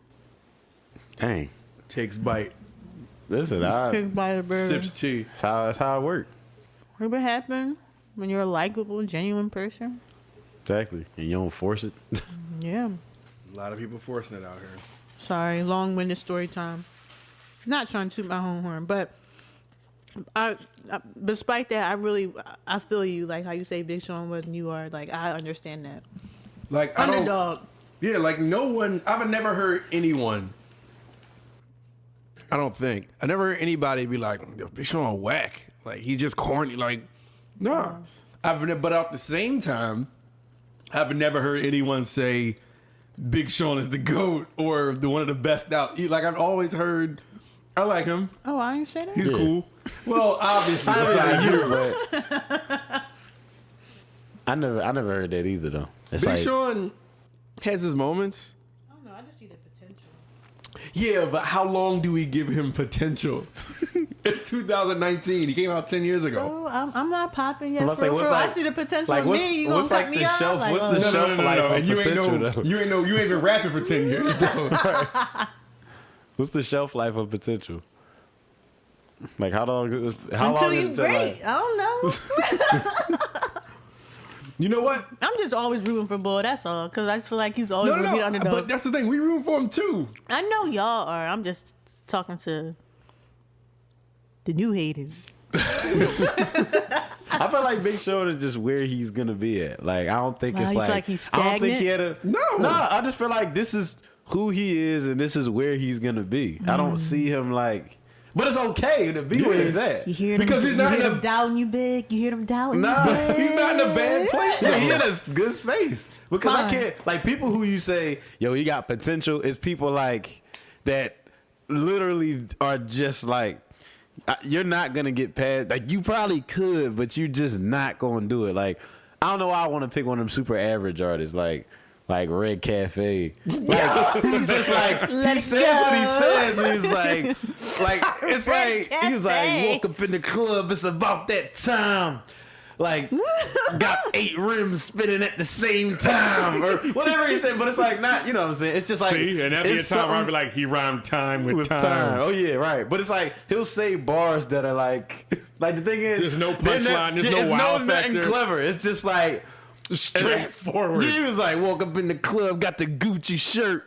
Dang. Takes bite. Listen, Takes bite of bird. Sips tea. That's how it works. What happens when you're a likable, genuine person? Exactly. And you don't force it. Yeah. A lot of people forcing it out here. Sorry, long-winded story time. Not trying to toot my own horn, but despite that, I feel you. Like how you say Big Sean was and you are. Like I understand that. Like Underdog. Yeah, like no one. I've never heard anyone. I don't think I never heard anybody be like, "Yo, Big Sean whack." Like he just corny. Like no, but at the same time, I've never heard anyone say Big Sean is the GOAT or the one of the best out. Like I've always heard, I like him. Oh, I didn't say that. He's cool. Well, obviously, besides you, but I never heard that either though. It's Big Sean has his moments. I don't know. I just see the potential. Yeah, but how long do we give him potential? It's 2019. He came out 10 years ago. Oh, I'm not popping yet. What's like, I see the potential in me. You gonna cut me off? Like, what's the shelf life of potential though? You ain't been rapping for 10 years though. What's the shelf life of potential? Like how long? Until you break. I don't know. You know what? I'm just always rooting for Bull. That's all. Because I just feel like he's always going to be the underdog. But that's the thing. We root for him too. I know y'all are. I'm just talking to the new haters. I feel like Big Sean is just where he's gonna be at. Like I don't think it's like he's stagnant. I don't think he had a no. I just feel like this is who he is and this is where he's gonna be. I don't see him like. But it's okay to be where he's at. You hear them, he's not them doubting you big. You hear them doubting you big. He's not in a bad place. Yeah, he's in a good space. Because I can't, like, people who you say, yo, he got potential, is people like that literally are just like, you're not going to get past, like, you probably could, but you're just not going to do it. Like, I don't know why I want to pick one of them super average artists, like Red Cafe. Like, he's just like, he says what he says, and he's like, it's like, he was like, woke up in the club, it's about that time. Like, got 8 rims spinning at the same time, or whatever he said, but it's like, not, you know what I'm saying? It's just like, see, and that'd be a time where I'd be like, he rhymed time with time. Oh, yeah, right. But it's like, he'll say bars that are like the thing is, there's no punchline, there's no wow factor. Nothing clever. It's just like, straightforward. He was like, woke up in the club, got the Gucci shirt.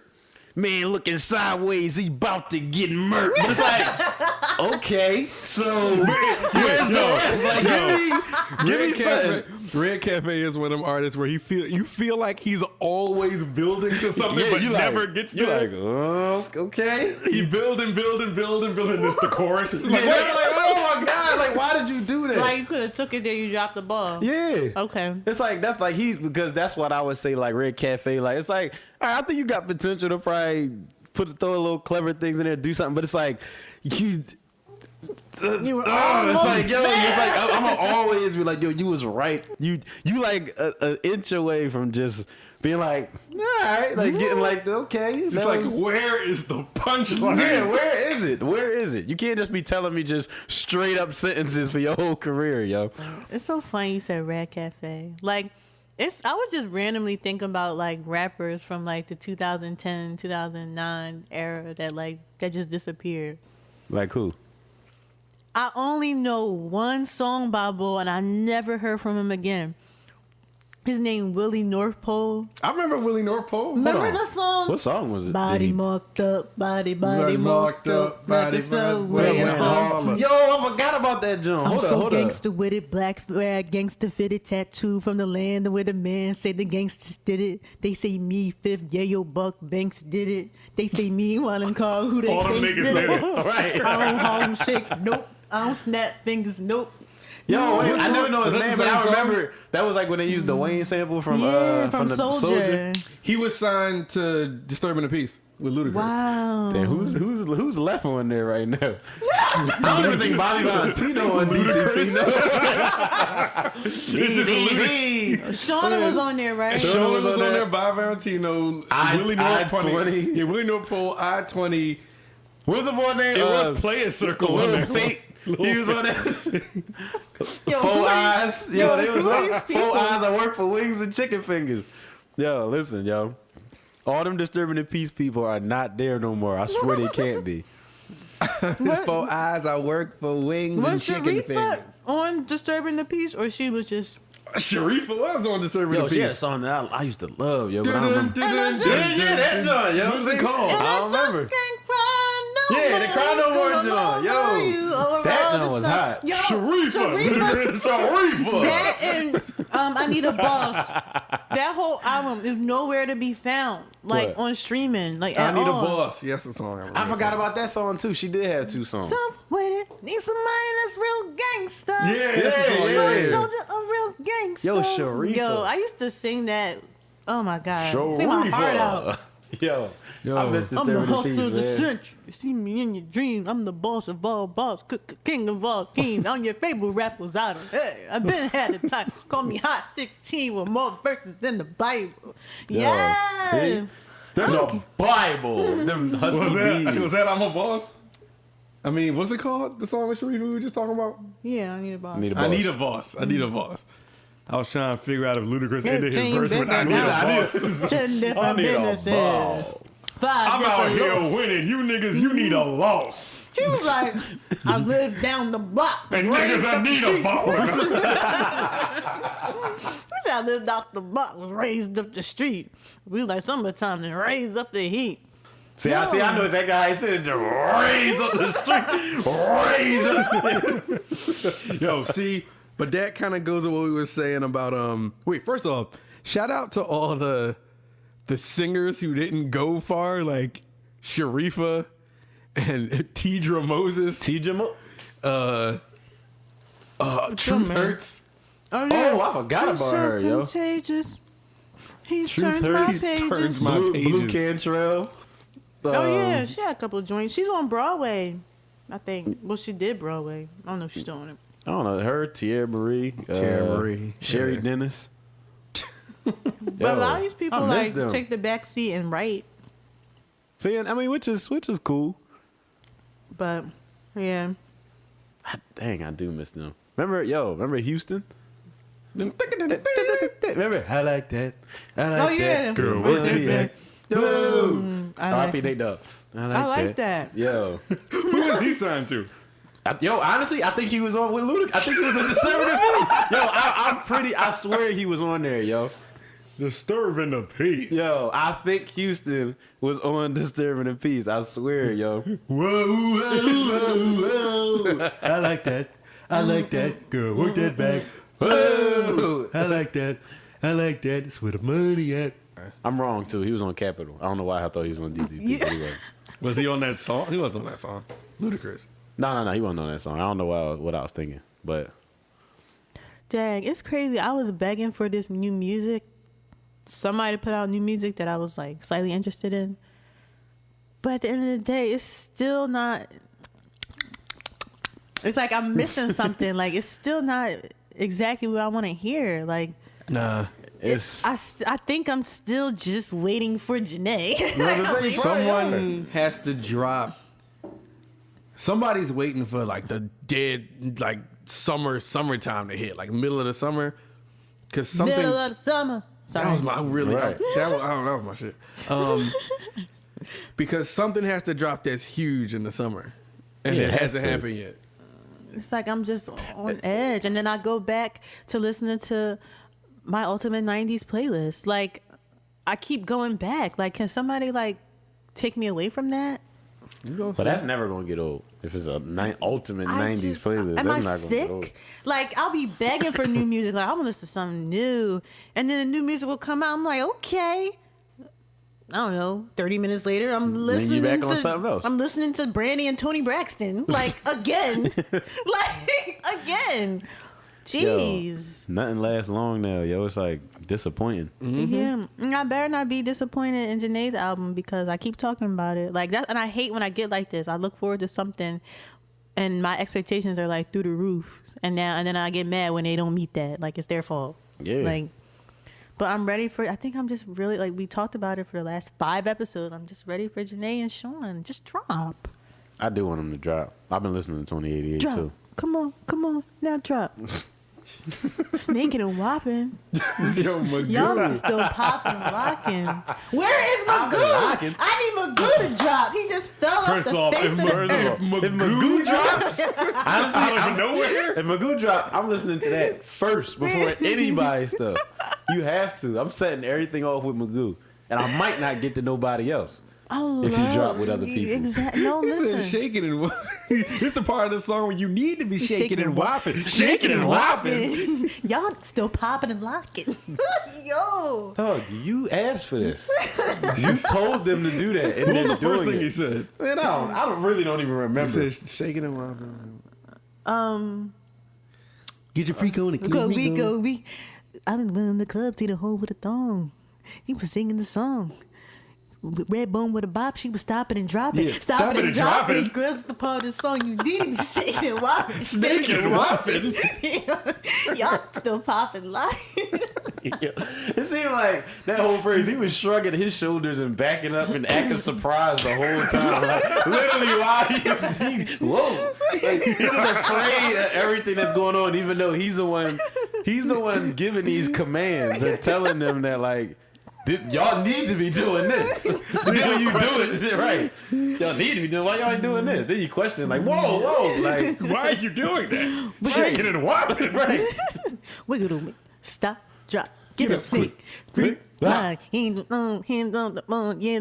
Man looking sideways, he about to get murked. But it's like, okay, so where's the rest? Like, give me something. Red Cafe is one of them artists where you feel like he's always building to something, but you never gets there. Like, oh, okay. He building. This the chorus. Like, oh my god! Like, why did you do that? Like you could have took it there, you dropped the ball. Yeah. Okay. It's like because that's what I would say. Like Red Cafe. Like it's like, all right, I think you got potential to probably throw a little clever things in there, do something. But it's like you. It's like, yo, it's like I'm gonna always be like, yo, you was right. You like an inch away from just being like, all right, like getting like, okay. It's like, where is the punchline? Yeah, where is it? Where is it? You can't just be telling me just straight up sentences for your whole career, yo. It's so funny you said Red Cafe. Like, I was just randomly thinking about like rappers from like the 2010, 2009 era that just disappeared. Like who? I only know one song by Bull, and I never heard from him again. His name Willie North Pole. I remember Willie North Pole. Remember the song? What song was it? Body marked up, body marked up, like a subway. Yo, I forgot about that joint. I'm so gangster with it, black flag, gangster fitted, tattoo from the land where the man say the gangsters did it. They say me, Fifth, Yayo, Buck, Banks did it. They say me, while I'm called who they all say them niggas did it. Right. I don't Harlem shake, nope. I don't snap fingers, nope. Yo, wait, I never know his Was that name, the but same I song? remember that was like when they used the Wayne sample from from the Soldier. He was signed to Disturbing the Peace with Ludacris. Wow. Damn, who's left on there right now? I don't even think Bobby Valentino on DTP. Shauna was on there, right? Shauna was on there. Bob Valentino. Willie I-20. Yeah, Willie North Pole. I-20. What's the boy name? It was Player Circle on there. Fate. He was on there. Yo, Four Eyes. Yo, they was on these people? Four Eyes. I work for Wings and Chicken Fingers. Yo, listen, yo. All them Disturbing the Peace people are not there no more. I swear they can't be. Four Eyes. I work for Wings and Was Chicken Shareefa Fingers. on Disturbing the Peace, or she was just... Shareefa was on Disturbing Yo, the she had a Peace. song that I used to love, yo, but I don't remember. Yeah, that joint, yo. What's it called? I don't remember. Can't cry no Yeah, more. the Cry No More Don't joint. know Yo, you all that the joint was time. hot. Yo, Shareefa. Shareefa. That and I Need a Boss. That whole album is nowhere to be found. Like What? on streaming. Like I at Need a all. Boss. Yes, the song. I forgot about that song too. She did have two songs. Self-weighted. Need somebody that's real gangster. Yeah, that's the song. yeah. Yeah. Soldier, a real gangster. Yo, Shareefa. Yo, I used to sing that. Oh my God. Sing my heart out. Yo, Yo. I missed I'm the Disturbing the hustler Peace, of the man. century. You see me in your dreams. I'm the boss of all boss, king of all kings. I'm your favorite rappers out of. Hey, I've been had a time. Call me Hot 16 with more verses than the Bible. Yeah. see? The Bible. Them husky bees. Was that I'm a Boss? I mean, what's it called? The song with Shareefa we were just talking about? Yeah, I need a boss. Need a I boss. need a boss. I need a boss. I was trying to figure out if Ludacris ended his James verse with I Bender. need a boss. 10 different businesses. 5 I'm out different here looks. winning. You niggas, you need a loss. He was like, I live down the block. And raised niggas, I up the need street. a boss. He said, I lived out the block, was raised up the street. We like summertime and raise up the heat. See, I know exactly how he said it. Just raise up the street. Raise up. Yo, see, but that kind of goes with what we were saying about wait, first off, shout out to all the singers who didn't go far, like Shareefa and Teedra Moses. Teedra Truth man? Hurts. Oh, Oh, I forgot about her, yo. Contagious. He Truth turns my Hurts pages. turns my Blue pages. Cantrell. Oh yeah, she had a couple of joints. She's on Broadway, I think. Well, she did Broadway. I don't know if she's still on it. I don't know. Her, Tierra Marie. Sherry Yeah. Dennis. But a lot of these people I miss like them. take the back seat and write. See, I mean, which is cool. But yeah, Dang, I do miss them. Remember Houston? Remember, I like that. I like Oh, yeah. that. Girl, work that back. Yo. I like R.I.P. Nate Dogg. I like that. Yo. Who is he signed to? Honestly, I think he was on with Ludacris. I think he was on Disturbing the Peace. Yo, I swear he was on there, yo. Disturbing the Peace. Yo, I think Houston was on Disturbing the Peace. I swear, yo. Whoa, whoa, whoa, whoa. I like that. I like that. Girl, work that back. Whoa. I like that. I like that. It's where the money at. I'm wrong, too. He was on Capitol. I don't know why I thought he was on DTP. Yeah. Anyway. Was he on that song? He wasn't on that song. Ludacris. No, he wasn't on that song. I don't know what I was thinking, but Dang, it's crazy. I was begging for this new music. Somebody put out new music that I was like slightly interested in. But at the end of the day, it's still not. It's like I'm missing something. Like it's still not exactly what I want to hear. Like Nah. it's I think I'm still just waiting for Janae. Someone has to drop. Somebody's waiting for like the dead, like summertime to hit, like middle of the summer. Cause something Middle of the summer. Sorry. that was my really Right. that was my shit. Because something has to drop that's huge in the summer, and Yeah, it it has hasn't to. happened yet. It's like I'm just on edge. And then I go back to listening to my Ultimate 90s playlist. Like, I keep going back. Like, can somebody, like, take me away from that? but that's never gonna get old. If it's a ultimate I 90s just- playlist, Am that's I not gonna get old. sick? Like, I'll be begging for new music. Like, I want to listen to something new. And then the new music will come out. I'm like, okay. I don't know. 30 minutes later, I'm listening back to on something else. I'm listening to Brandy and Tony Braxton. Like, again. Like, again. Jeez. Yo, nothing lasts long now, yo. It's like disappointing. Yeah, I better not be disappointed in Janae's album because I keep talking about it like that, and I hate when I get like this. I look forward to something, and my expectations are like through the roof, and then I get mad when they don't meet that. Like it's their fault. Yeah. Like, but I'm ready for. I think I'm just really like we talked about it for the last 5 episodes. I'm just ready for Janae and Sean. Just drop. I do want them to drop. I've been listening to 2088 Drop. too. Come on, now drop. Snaking and whopping. Yo, Magoo. Y'all still popping and locking. Where is Magoo? I need Magoo to drop. He just fell off the face of the if Magoo drops, Honestly, out of nowhere. If Magoo drop, I'm listening to that first before anybody's stuff. You have to. I'm setting everything off with Magoo, and I might not get to nobody else. If you drop with other people. Exactly. No, listen. Shaking and it's the part of the song where you need to be shaking and whopping. Shaking and whopping. Y'all still popping and locking. Yo. Dog, you asked for this. You told them to do that. And What they're was the first doing thing it. you said? Man, I really don't even remember. He said shaking and whopping. Get your freak on it. We. I've been in the club, see the hole with a thong. You was singing the song. Red bone with a bop, she was stopping and dropping. Yeah, stopping and dropping. Girls, the part of the song you need to be shaking and whopping. Snaking and whopping. Y'all still popping like. It seemed like that whole phrase, he was shrugging his shoulders and backing up and acting surprised the whole time. Like, literally, while whoa. Like, he's just afraid of everything that's going on, even though he's the one giving these commands and telling them that, like, y'all need to be doing this. Then you do it, right? Y'all need to be doing. Why y'all ain't doing this? Then you question, like, whoa, like, Why are you doing that? Shaking and whopping, right? Wiggle me, stop, drop, get up, snake, freak, ride, hands on the phone, yeah,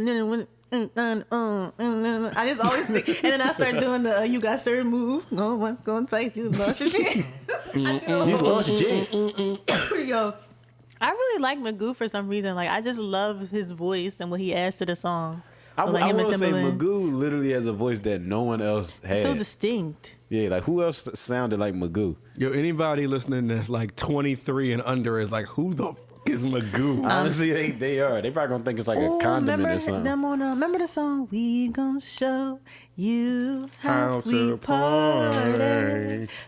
I just always think, and then I start doing the you got certain move. No one's gonna fight you, lost your chance. You lost your chance. Yo. I really like Magoo for some reason. Like, I just love his voice and what he adds to the song. I him and will say Timbaland. Magoo literally has a voice that no one else has. So distinct. Yeah, like who else sounded like Magoo? Yo, anybody listening that's like 23 and under is like, who the fuck is Magoo? Honestly, they are. They probably gonna think it's like a condiment or something. Remember the song, We Gon' Show You How We to Party?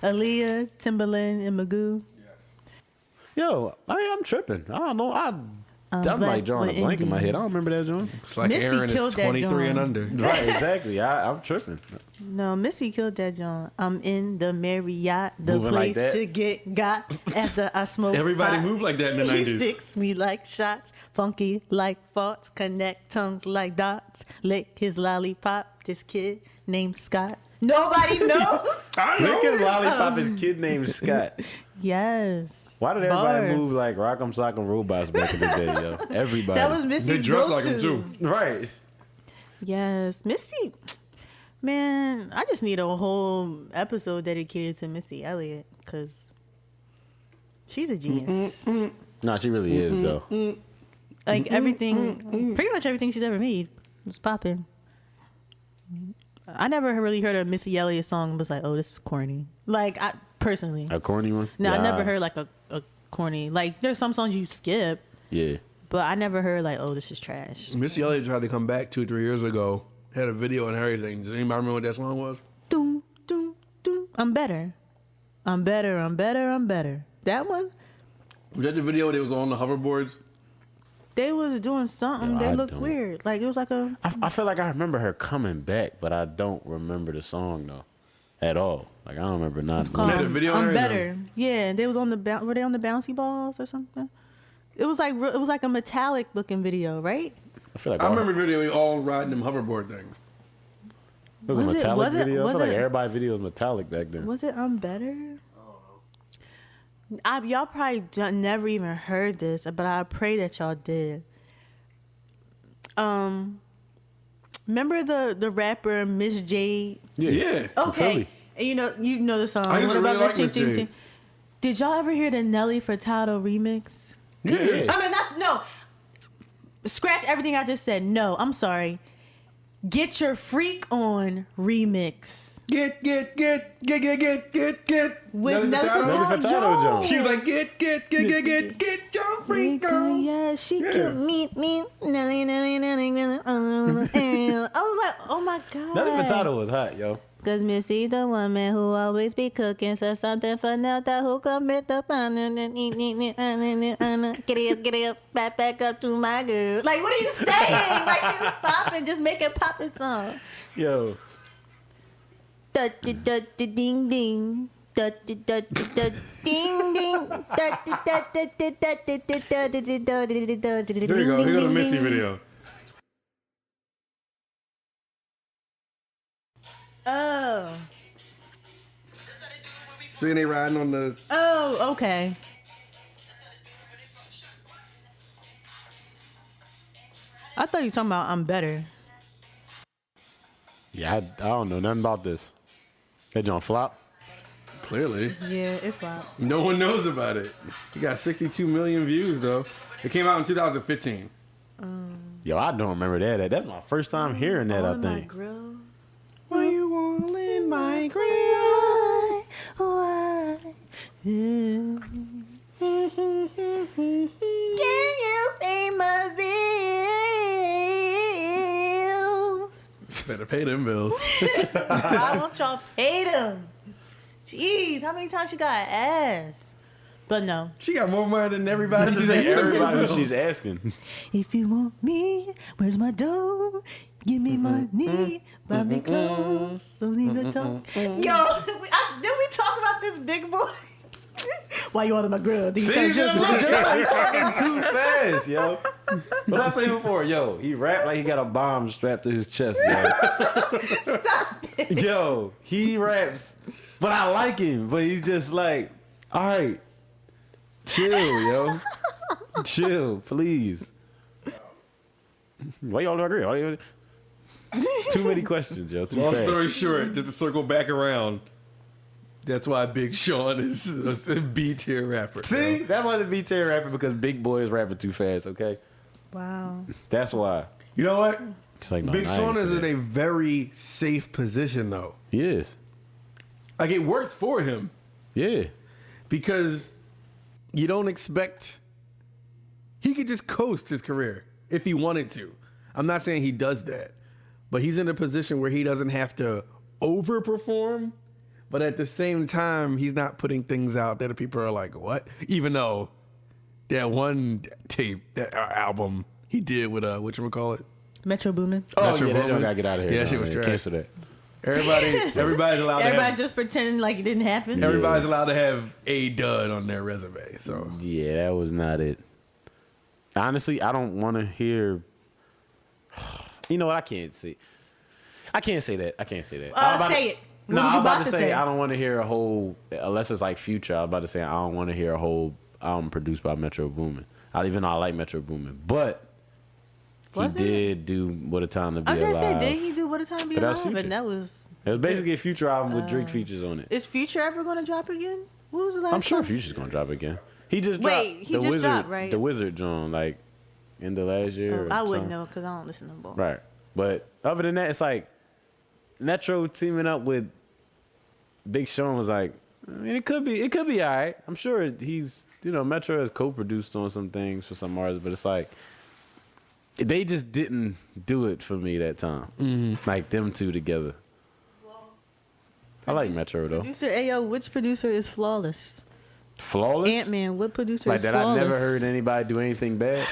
Aaliyah, Timbaland, and Magoo. Yo, I'm tripping. I don't know. I'm Black like drawing a with blank in my Indian. head. I don't remember that, John. It's like Missy Aaron killed is that 23 and joint. under. Right, exactly. I'm tripping. No, Missy killed that John. I'm in the Marriott, the Moving like place that. to get got after I smoke. Everybody pot. moved like that in the He 90s. sticks me like shots, funky like farts, connect tongues like dots, lick his lollipop. This kid named Scott. Nobody knows. Look at Lollipop, his kid named Scott. Yes. Why did everybody Bars. move like Rock'em Sock'em Robots back in the day, yo? Everybody. That was Missy's They dress go-to. like him too. right. Yes, Missy. Man, I just need a whole episode dedicated to Missy Elliott because she's a genius. Nah, she really is though. Like everything, pretty much everything she's ever made was popping. I never really heard a Missy Elliott song and was like, oh, this is corny. Like, I personally. A corny one? No, Yeah. I never heard like a corny. Like, there's some songs you skip, Yeah. but I never heard like, oh, this is trash. Missy Elliott tried to come back 2-3 years ago. Had a video and everything. Does anybody remember what that song was? Doom, doom, doom. I'm better. I'm better. I'm better. I'm better. That one? Was that the video that was on the hoverboards? They was doing something No, that I looked don't. weird. Like, it was like a... I feel like I remember her coming back, but I don't remember the song though, at all. Like I don't remember not. Made a video I'm and better. everything. Yeah, they was on the were they on the bouncy balls or something? It was like a metallic looking video, right? I feel like I remember the video all riding them hoverboard things. it was a metallic video. I was feel like it- everybody's video was metallic back then. Was it I'm better? Y'all probably never even heard this, but I pray that y'all did. Remember the rapper Miss J? Yeah. Okay, Philly. and you know the song. I used What to about really like Ching Miss Ching J. Ching? Did y'all ever hear the Nelly Furtado remix? Yeah. I mean, no. Scratch everything I just said. No, I'm sorry. Get Your Freak On remix. Get. With Nelly Furtado Furtado. Jones. She was like, get your freak on. Yeah, she could meet me. I was like, oh my God. Nelly Furtado was hot, yo. Cause Missy, the woman who always be cooking, says something for Nelta who commit the fun and then eat. Get it up, back up to my girl. Like, what are you saying? Like, she was popping, just making popping songs. Yo. Ding ding. Ding ding. There you go. Here go the Missy video. Oh. See, they riding on the. Oh, okay. I thought you were talking about I'm Better. Yeah, I don't know nothing about this. That John flop? Clearly. Yeah, it flopped. No one knows about it. He got 62 million views, though. It came out in 2015. Yo, I don't remember that. That's my first time hearing that, I think. Why you all in my grill? Why? Can you pay my bills? Better pay them bills. I want y'all to pay them. Jeez, how many times she got ass? But no. She got more money than everybody. She's like everybody who she's asking. If you want me, where's my dough? Give me money, buy me clothes, don't need to talk. Yo, did we talk about this big boy? Why you all in my grill? See, you're talking too fast, yo. What I say before, yo, he rap like he got a bomb strapped to his chest, yo. Stop it. Yo, he raps, but I like him, but he's just like, all right, chill, yo. Chill, please. Why y'all don't agree? Too many questions, yo. Too Long fast. story short, just to circle back around, that's why Big Sean is a B tier rapper. See, yo. that's why the B tier rapper, because Big Boy is rapping too fast. Okay, Wow. that's why. You know what? It's like, no, Big I Sean ain't is say in that. a very safe position, though. He is. Like, it works for him Yeah. because you don't expect. He could just coast his career if he wanted to. I'm not saying he does that, but he's in a position where he doesn't have to overperform, but at the same time, he's not putting things out that people are like, what? Even though that one tape, that album he did with, whatchamacallit? Metro Boomin. Oh, Metro yeah, that Boomin. joint gotta get out of here. Yeah, no, she was man. trash. Cancel that. Everybody's allowed to Everybody have, just pretending like it didn't happen. everybody's allowed to have a dud on their resume. So Yeah, that was not it. Honestly, I don't want to hear. You know what? I can't say that. I can't say that. Say it. What No, was you I'm about to say? I don't want to hear a whole, unless it's like Future. I was about to say I don't want to hear a whole album produced by Metro Boomin. Even though I like Metro Boomin, but Was he it? did do What a Time to Be I was Alive. gonna say, did he do What a Time to Be But that was Alive? Future. And that was. It was basically a Future album with Drake features on it. Is Future ever gonna drop again? What was the last? I'm sure song? Future's gonna drop again. He just Wait, dropped he the just Wizard, dropped, right? The Wizard John, like in the last year. or I wouldn't something. know because I don't listen to both. Right. But other than that, it's like Metro teaming up with Big Sean was like, I mean, it could be all right. I'm sure he's, Metro has co-produced on some things for some artists, but it's like they just didn't do it for me that time. Like them two together. I like Metro though. Producer Ayo, which producer is flawless? Flawless? Ant-Man, what producer Like is that flawless? I've never heard anybody do anything bad.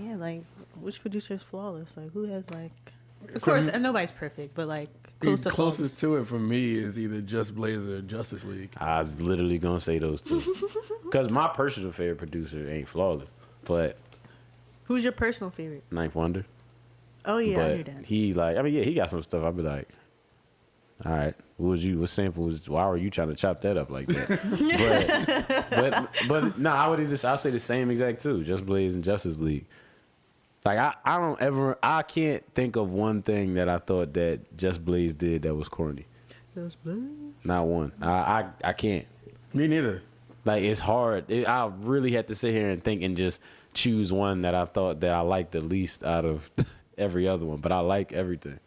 Yeah, like which producer is flawless? Like who has like? Of course, nobody's perfect, but like close the to closest to it for me is either Just Blaze or Justice League. I was literally gonna say those two. Because my personal favorite producer ain't flawless. But Who's your personal favorite? Ninth Wonder. Oh yeah, I hear But that. he he got some stuff. I'd be like, all right, what sample was? Why were you trying to chop that up like that? but no, I'll say the same exact two, Just Blaze and Justice League. Like I can't think of one thing that I thought that Just Blaze did that was corny. Not one. I can't. Me neither. Like it's hard. I really had to sit here and think and just choose one that I thought that I liked the least out of every other one, but I like everything.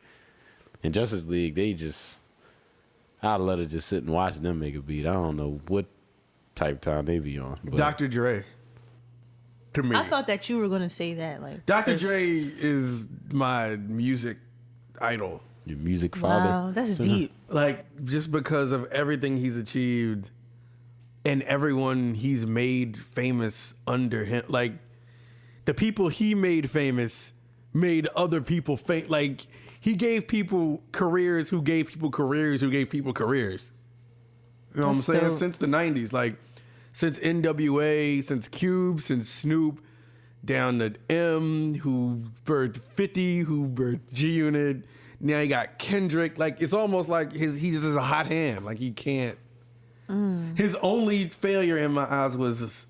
And Justice League, I'd love to just sit and watch them make a beat. I don't know what type time they be on. But. Dr. Dre. To me. I thought that you were gonna say that. Like Dr. Dre is my music idol. Your music father. Wow, that's deep. Like, just because of everything he's achieved and everyone he's made famous under him. Like, the people he made famous made other people famous. Like, he gave people careers who gave people careers who gave people careers. You know what I'm saying? dope. Since the 90s. Like, since NWA, since Cube, since Snoop, down to M, who birthed 50, who birthed G-Unit. Now you got Kendrick. Like, it's almost like he just is a hot hand. Like, he can't. His only failure in my eyes was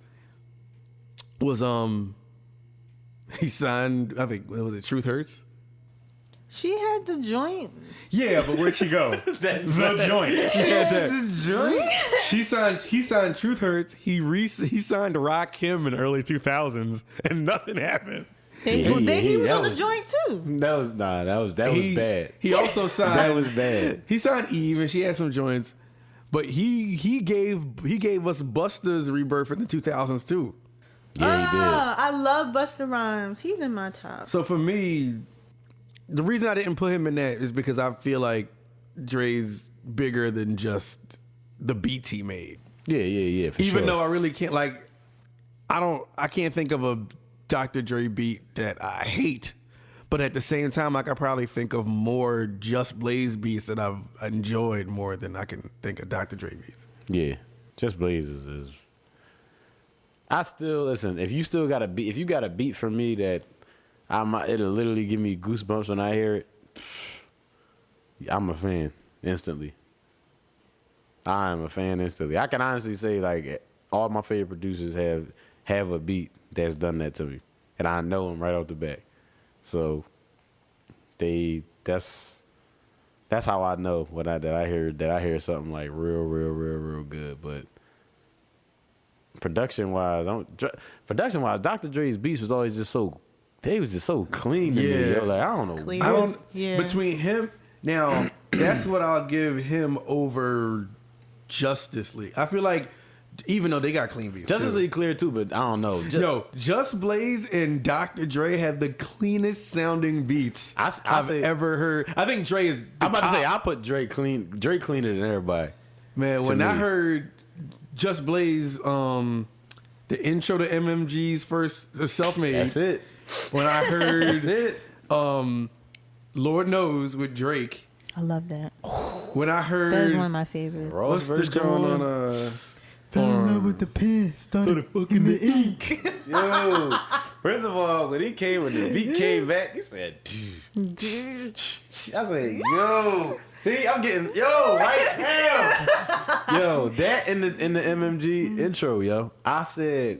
he signed, I think, what was it, Truth Hurts? She had the joint. Yeah, but where'd she go? The joint. She had that. The joint? She signed Truth Hurts. He signed Rakim in the early 2000s, and nothing happened. He was on the joint too. That was bad. He also signed. That was bad. He signed Eve, and she had some joints, but he gave us Busta's Rebirth in the 2000s too. Yeah, he did. I love Busta Rhymes. He's in my top. So for me, the reason I didn't put him in that is because I feel like Dre's bigger than just the beats he made. Yeah. For Even sure. though I really can't, like, I can't think of a Dr. Dre beat that I hate. But at the same time, I could probably think of more Just Blaze beats that I've enjoyed more than I can think of Dr. Dre beats. Yeah, Just Blaze is. I still listen. If you still got a beat, if you got a beat for me that it'll literally give me goosebumps when I hear it. I'm a fan instantly. I am a fan instantly. I can honestly say like all my favorite producers have a beat that's done that to me, and I know them right off the bat. So that's how I know that I hear something like real good. But production wise, Dr. Dre's beats was always just so. They was just so clean to me. Yo. Like I don't know. Between him now, that's what I'll give him over Justice League. I feel like even though they got clean beats, Justice League clear too, but I don't know. Just Blaze and Dr. Dre have the cleanest sounding beats I've ever heard. I think Dre is. I'm about to say I put Dre clean. Dre cleaner than everybody. Man, when I heard Just Blaze, the intro to MMG's first self-made. That's it. When I heard Lord Knows with Drake. I love that. When I heard that is one of my favorites. What's the joint on Fell in love with the pen, started fucking the ink. Yo, first of all, when the beat came back, he said, dude. I said, yo. See, I'm getting, right now. Yo, that in the MMG intro, yo. I said,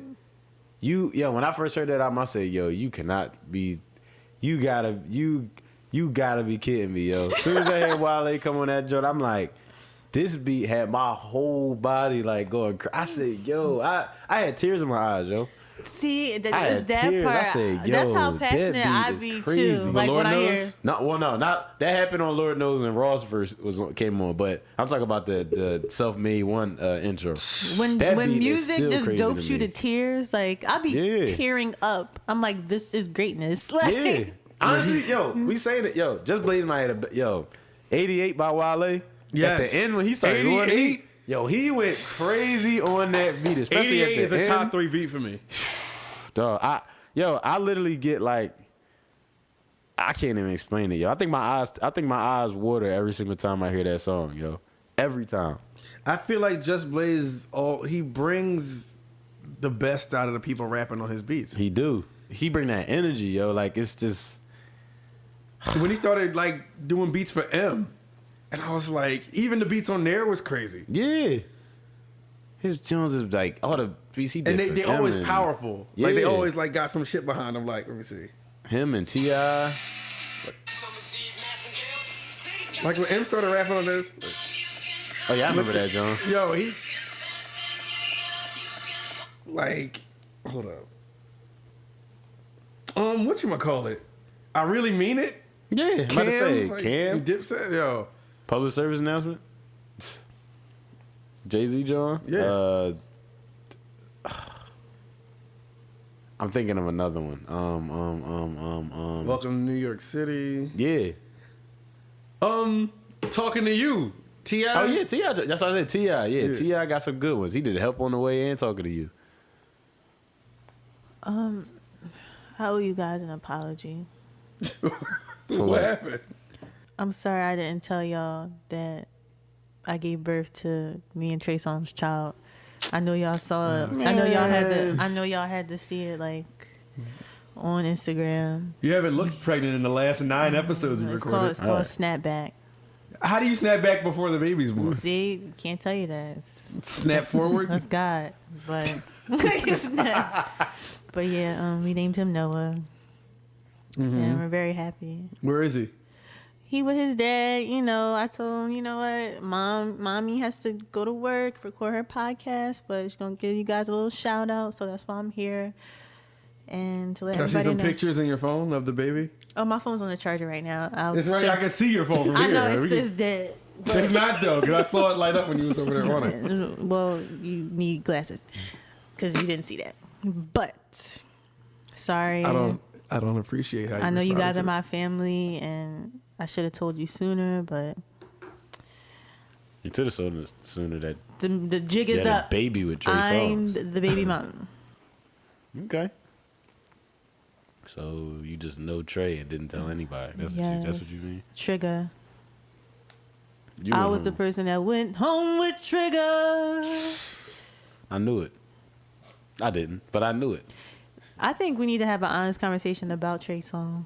when I first heard that album, I said, yo, you cannot be, you gotta be kidding me, yo. As soon as I heard Wale come on that joint, I'm like, this beat had my whole body like going crazy. I said, yo, I had tears in my eyes, yo. See, it's that tears. part. I said, yo, that's how passionate I be too. Like when I hear. Not that happened on Lord Knows and Ross verse came on, but I'm talking about the self-made one intro. When music just dopes you to tears, like I be tearing up. I'm like, this is greatness. Like, yeah, honestly, we saying it, Just Blaze might have 88 by Wale. Yes. At the end when he started 88, he went crazy on that beat. Especially 88 at the is end. a top 3 beat for me. Dog, I literally get like, I can't even explain it, yo. I think my eyes water every single time I hear that song, yo. Every time. I feel like Just Blaze, he brings the best out of the people rapping on his beats. He do. He bring that energy, yo. Like it's just when he started like doing beats for M. And I was like, even the beats on there was crazy. Yeah. His Jones is like all the beats he did. And they always powerful. Yeah. Like they always like got some shit behind them. Like, let me see. Him and T.I. Like when M started rapping on this. Oh yeah, I remember that, John. Yo, he like hold up. Whatchamacallit? I really mean it. Yeah, I'm about to say Like, Cam. Dipset, yo. Public service announcement. Jay-Z, John. Yeah. I'm thinking of another one. Welcome to New York City. Yeah. Talking to you, T.I. Oh yeah, T.I. That's what I said. T.I. Yeah, T.I. got some good ones. He did Help on the Way and Talking to You. I owe you guys an apology. What happened? I'm sorry I didn't tell y'all that I gave birth to me and Trey Songz's child. I know y'all saw it. I know y'all had to see it like on Instagram. You haven't looked pregnant in the last 9 episodes we recorded. It's called Snapback. How do you snap back before the baby's born? See, can't tell you that. Snap forward? That's God. But but yeah, we named him Noah. And we're very happy. Where is he? He with his dad, I told him, you know what, mommy has to go to work, record her podcast, but she's gonna give you guys a little shout out, so that's why I'm here. And to let Can I see everybody some know. pictures in your phone of the baby? Oh, my phone's on the charger right now. It's right. I can see your phone from here. I know it's dead. It's not though, because I saw it light up when you was over there on it. Well, you need glasses because you didn't see that. But sorry, I don't appreciate how. I know you guys are my family, and I should have told you sooner, but You should have told us sooner that the jig you is had up. a baby with Trey I'm Songz. the baby mom. Okay. So you just know Trey and didn't tell anybody. That's what you mean. Trigger. You I went was the home. person that went home with Trigger. I knew it. I didn't, but I knew it. I think we need to have an honest conversation about Trey Songz.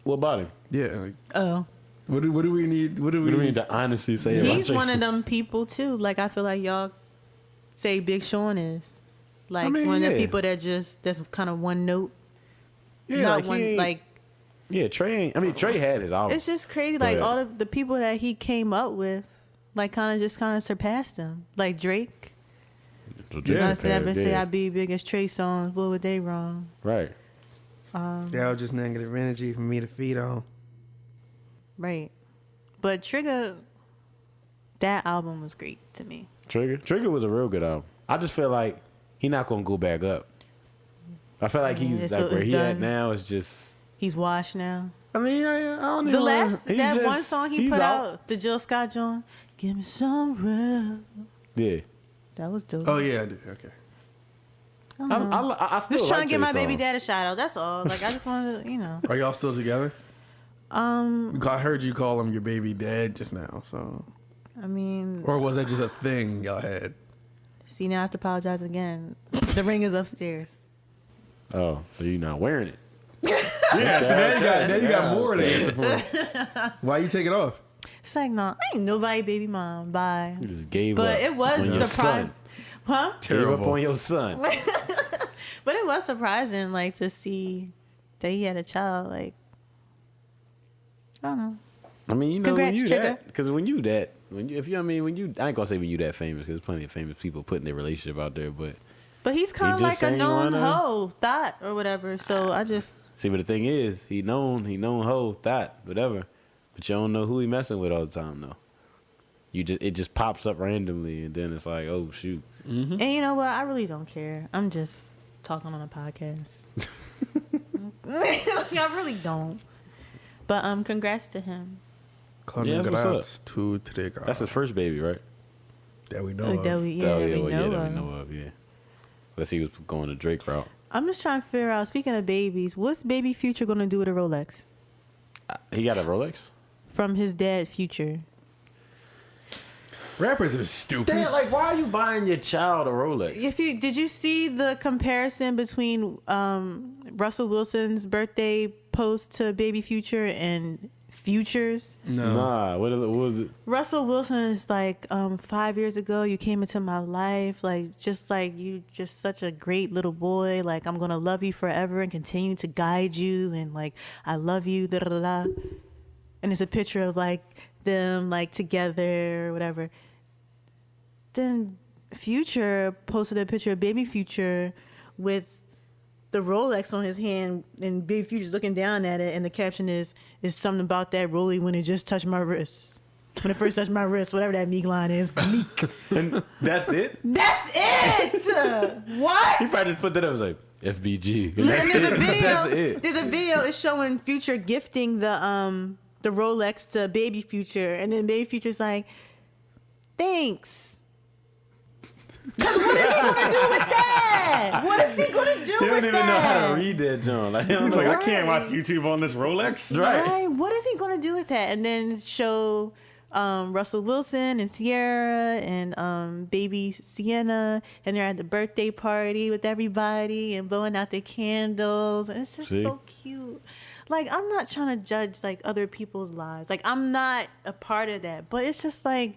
What about him? Yeah. Like, Oh. what do we need? What do What we do we need to honestly say about He's Trey one of Songz? them people too. Like I feel like y'all say Big Sean is. Like I mean, one of yeah. the people that's kind of one note. Yeah, Not like he one ain't- like Yeah, Trey ain't. I mean, Trey had his album. it's just crazy. Like But- all of the people that he came up with, like kind of surpassed him. Like Drake. So Yeah. Jason Must never Perry, say yeah. I be big as Trey Songz. What were they wrong? Right. That was just negative energy for me to feed on. Right. But Trigger, that album was great to me. Trigger was a real good album. I just feel like he not gonna go back up. I feel like he's It's- like where it's he at done. now is just. He's washed now. I mean, I don't The know. last He that just- one song he he's put out, the Jill Scott joint, "Give Me Some Real." Yeah. That was dope. Oh yeah, I did. Okay. I still Just trying like to give my Trey baby Songz. dad a shout out. That's all. Like I just wanted to, Are y'all still together? I heard you call him your baby dad just now. So, I mean, or was that just a thing y'all had? see now I have to apologize again. The ring is upstairs. Oh, so you're not wearing it? Yeah. So now you got more to answer for. Why you take it off? It's like, no, I ain't nobody baby mom. Bye. You just gave But up. it was on your surprising. son. Huh? Gave up Terrible. on your son. But it was surprising, like, to see that he had a child. Like, I don't know. I mean, you know, Congrats, when you Trigger. that, because when you, I ain't gonna say when you that famous, because there's plenty of famous people putting their relationship out there, but But he's kind of just like a ain't known wanna- hoe, thought, or whatever. So I just, see, but the thing is, he known hoe, thought, whatever, but you don't know who he messing with all the time, though. It just pops up randomly, and then it's like, oh shoot. and you know what? I really don't care. I'm just talking on a podcast. I really don't. But congrats to him. Yeah, that's what's Congrats to Teedra. That's his first baby, right? that we know of. That we that we know know of. of, yeah. Unless he was going the Drake route. I'm just trying to figure out. Speaking of babies, what's baby Future gonna do with a Rolex He got a Rolex? from his dad Future? Rappers are stupid. like, why are you buying your child a Rolex? Did you see the comparison between Russell Wilson's birthday post to baby Future and Future's? No. Nah, what was it? Russell Wilson is like, 5 years ago, you came into my life. Like you just such a great little boy. Like, I'm going to love you forever and continue to guide you. And like, I love you. Da, da, da, da. And it's a picture of like them like together or whatever. Then Future posted a picture of baby Future with the Rolex on his hand, and Big Future's looking down at it, and the caption is something about that Rollie when it just touched my wrist. When it first touched my wrist, whatever that Meek line is. Meek. And that's it? That's it! What? He probably just put that up as like, FBG. And That's there's a it. video. That's it. There's a video. It's showing Future gifting the Rolex to Baby Future, and then Baby Future's like, "Thanks." Because what is he gonna do with that? What is he gonna do with that? He don't even know how to read that, John. Like, He's like, I can't watch YouTube on this Rolex. Right. What is he gonna do with that? And then show Russell Wilson and Sierra and baby Sienna, and they're at the birthday party with everybody and blowing out the candles. And it's just so cute. Like, I'm not trying to judge like other people's lives. Like, I'm not a part of that. But it's just like,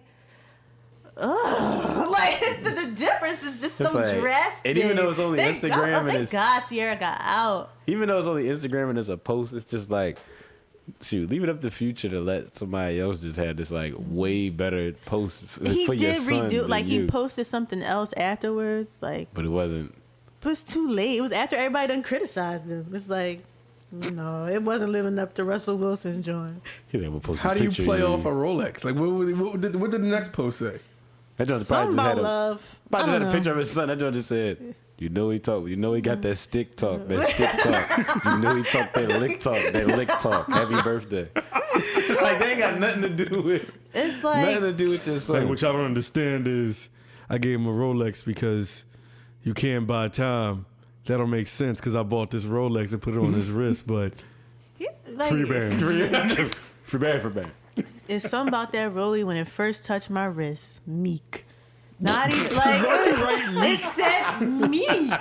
ugh. Like, the difference is just so like, drastic. and even though it's only Instagram and thank God Sierra got out. Even though it's only Instagram and it's a post, it's just like, shoot, leave it up to Future to let somebody else just have this like way better post for your son. He did redo, like he posted something else afterwards, like. But it wasn't. But it's too late. It was after everybody done criticized him. It's like, no, it wasn't living up to Russell Wilson joint. He's like, we'll post How do you picture, play off a Rolex? Like, what did the next post say? That joint Something probably about love. Probably just had a picture of his son. That joint just said, you know he talk. You know he got that stick talk. That stick talk. You know he talk that lick talk. That lick talk. Happy birthday. Like, they ain't got nothing to do with. It's like nothing to do with your son. Like, what y'all don't understand is I gave him a Rolex because you can't buy time. That don't make sense because I bought this Rolex and put it on his wrist, but like, free bands. For bad. It's something about that Rollie when it first touched my wrist. Meek. Not even like it said meek.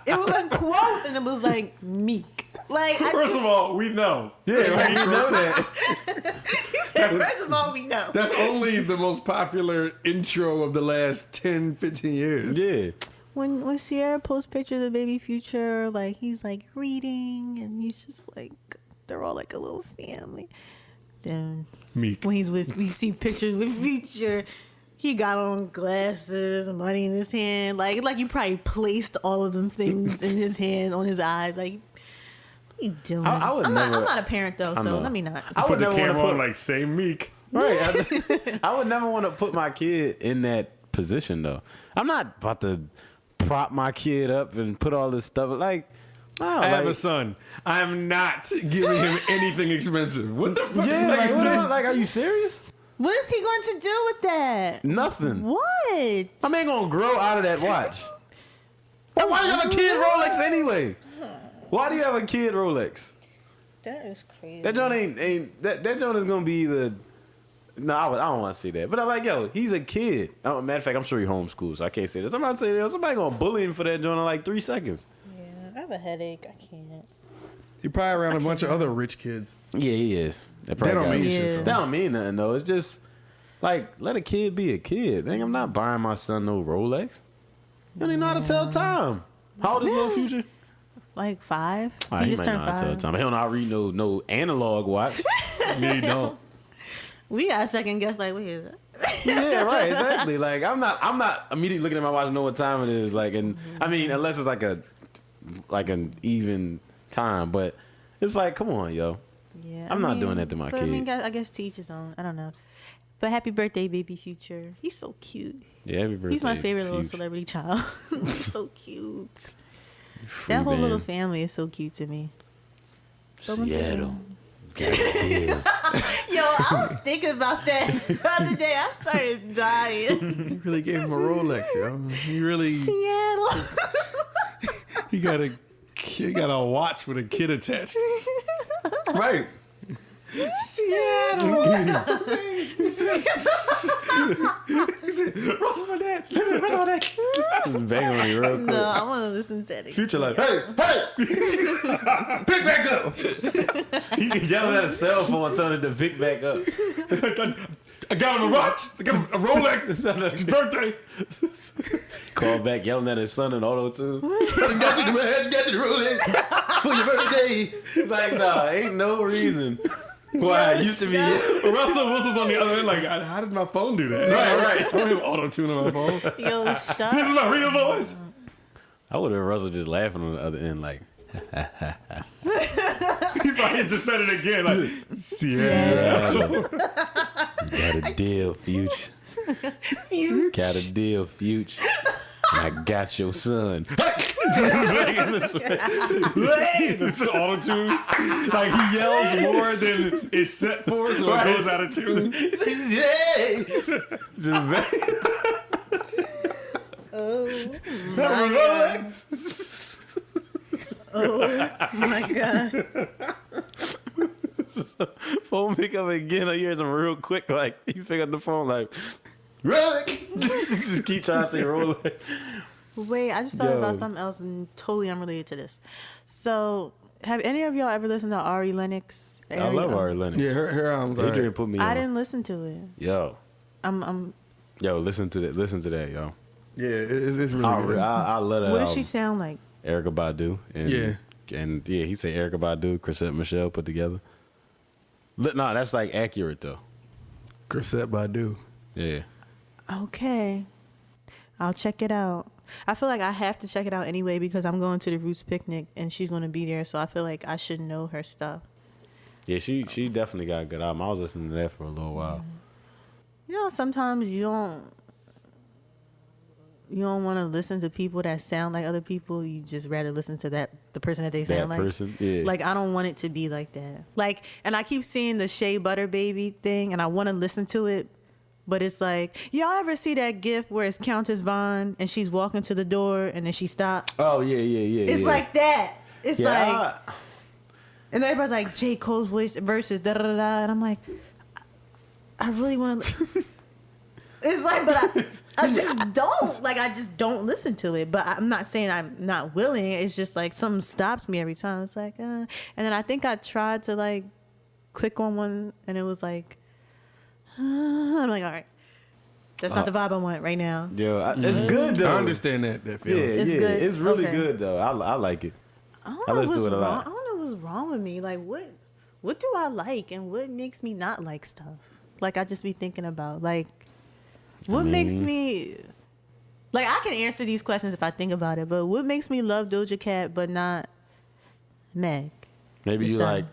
It was a quote and it was like meek. Like, First of all, we know. Yeah, like, you know that. he said, first of all, we know. That's only the most popular intro of the last 10, 15 years. Yeah. When Sierra posts pictures of Baby Future, like he's like reading and he's just like, they're all like a little family. Then Meek. when we see pictures with Future, he got on glasses and money in his hand. Like you probably placed all of them things in his hand, on his eyes. Like, what are you doing? I'm not a parent though, so let me not. I would Put the never camera want on to like, say Meek. Right. I would never want to put my kid in that position though. I'm not about to prop my kid up and put all this stuff like. I have a son. I'm not giving him anything expensive. What the fuck? Yeah, like, are you serious? What is he going to do with that? Nothing. What? I ain't gonna grow out of that watch. And why do you have a kid Rolex anyway? Why do you have a kid Rolex? That is crazy. That joint ain't that joint is gonna be the. No, I don't want to say that. But I'm like, yo, he's a kid. Matter of fact, I'm sure he homeschooled, so I can't say this. I'm about to say, yo, somebody gonna bully him for that joint in like 3 seconds. I have a headache. I can't. You're probably around a bunch of other rich kids. Yeah, he is. That don't mean shit. That don't mean nothing though. It's just like let a kid be a kid. Dang, I'm not buying my son no Rolex. You don't even know how to tell time. How old is Little Future? Like 5. He just might turned know how to tell 5. time. He don't know how to read no analog watch. Yeah, you don't. We got a second guess. Like, what is it? Yeah, right. Exactly. Like I'm not immediately looking at my watch and know what time it is. Like, and I mean, unless it's like an even time, but it's like, come on, yo. Yeah, I'm not doing that to my kid. I guess to each his own. I don't know. But happy birthday, Baby Future. He's so cute. Yeah, happy birthday. He's my favorite little Future. celebrity child. So cute. Free that whole band. little family is so cute to me. Seattle. Yo, I was thinking about that the other day. I started dying. You really gave him a Rolex, yo. You really. Seattle. He got a watch with a kid attached. Right. Seattle. Russell's my dad. Bang on you real quick. No, I want to listen to it. Future like, hey, pick back up. He yelling at a cell phone telling him to pick back up. I got him a watch. I got him a Rolex. His birthday. Call back yelling at his son in auto tune. Got you the Rolex for your birthday. He's like, nah, ain't no reason. Why it used to be Russell Wilson's on the other end. Like, how did my phone do that? Right. I don't have auto tune on my phone. Yo, shut This is my real voice. I would have Russell just laughing on the other end, like. He probably just said it again, like, Sierra. Got a deal, Future. Got a deal, Future. I got your son. It's auto-tune. Like, he yells more than it's set for, so it goes out of tune. He says, yay! Oh my god. Phone pick up again. I hear some real quick. Like you pick up the phone, like Relic. Just keep trying to say roll. Wait, I just thought about something else and totally unrelated to this. So, have any of y'all ever listened to Ari Lennox? I love Ari Lennox. Yeah, her album's Adrian alright. put me. I on. didn't listen to it. Yo, listen to that. Listen to that, yo. Yeah, it's really good. I love that. What does album. she sound like? Erykah Badu. And, Yeah. And he said Erykah Badu, Chrisette Michelle put together. No, that's like accurate though. Chrisette Badu. Yeah. Okay. I'll check it out. I feel like I have to check it out anyway because I'm going to the Roots picnic and she's going to be there. So I feel like I should know her stuff. Yeah, she definitely got a good album. I was listening to that for a little while. You know, sometimes you don't want to listen to people that sound like other people. You just rather listen to the person that they sound like. That person, yeah. Like, I don't want it to be like that. Like, and I keep seeing the Shea Butter Baby thing, and I want to listen to it, but it's like, y'all ever see that gif where it's Countess Vaughn, and she's walking to the door, and then she stops? Oh, yeah. It's like that. It's Yeah, like, and everybody's like, J. Cole's voice versus da-da-da-da, and I'm like, I really want to... It's like, but I just don't. Like, I just don't listen to it. But I'm not saying I'm not willing. It's just like something stops me every time. It's like, And then I think I tried to, like, click on one, and it was like, I'm like, all right. That's not the vibe I want right now. Yo, it's good, though. I understand that feeling. It's good? It's really Okay. good, though. I like it. I I don't know listen what's to it a wrong. lot. I don't know what's wrong with me. Like, what do I like, and what makes me not like stuff? Like, I just be thinking about, like, what makes me... Like, I can answer these questions if I think about it, but what makes me love Doja Cat but not Meg? Maybe It's you done. like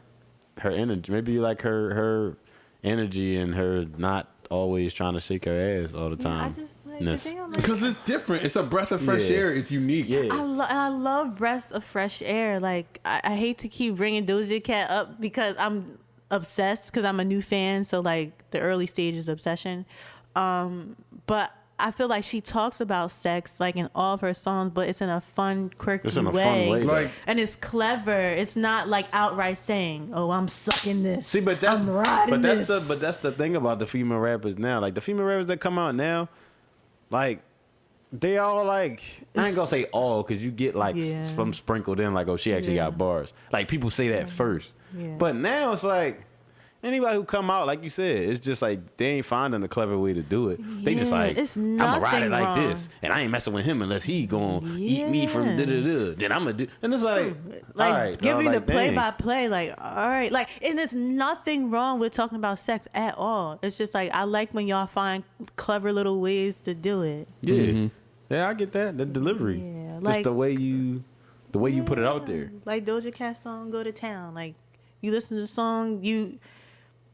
her energy. Maybe you like her energy and her not always trying to shake her ass all the Yeah, I time. just, like, Ness. the thing I'm like, Because it's different. It's a breath of fresh Yeah. air. It's unique. Yeah. I love breaths of fresh air. Like, I hate to keep bringing Doja Cat up because I'm obsessed because I'm a new fan. So, like, the early stages of obsession. But I feel like she talks about sex, like, in all of her songs, but it's in a fun, quirky It's in a way. fun way. Like, And it's clever. It's not like outright saying, "Oh, I'm sucking this." See, but that's I'm riding this. that's the thing about the female rappers now. Like the female rappers that come out now, like they all like I ain't gonna say all because you get like Yeah. some sprinkled in like, oh, she actually Yeah. got bars. Like people say that first, Yeah. but now it's like anybody who come out, like you said, it's just like they ain't finding a clever way to do it. They just Yeah, like it's I'm gonna ride it nothing like wrong. this, and I ain't messing with him unless he gonna eat me from Yeah. da da da. Then I'm gonna do, and it's like, Like, all right, give dog, me the like, dang. play-by-play. Like, all right. Like, and there's nothing wrong with talking about sex at all. It's just like, I like when y'all find clever little ways to do it. Yeah, yeah, I get that. The delivery, Yeah, just like- the way you put it out there. Like Doja Cat song, Go to Town. Like, you listen to the song,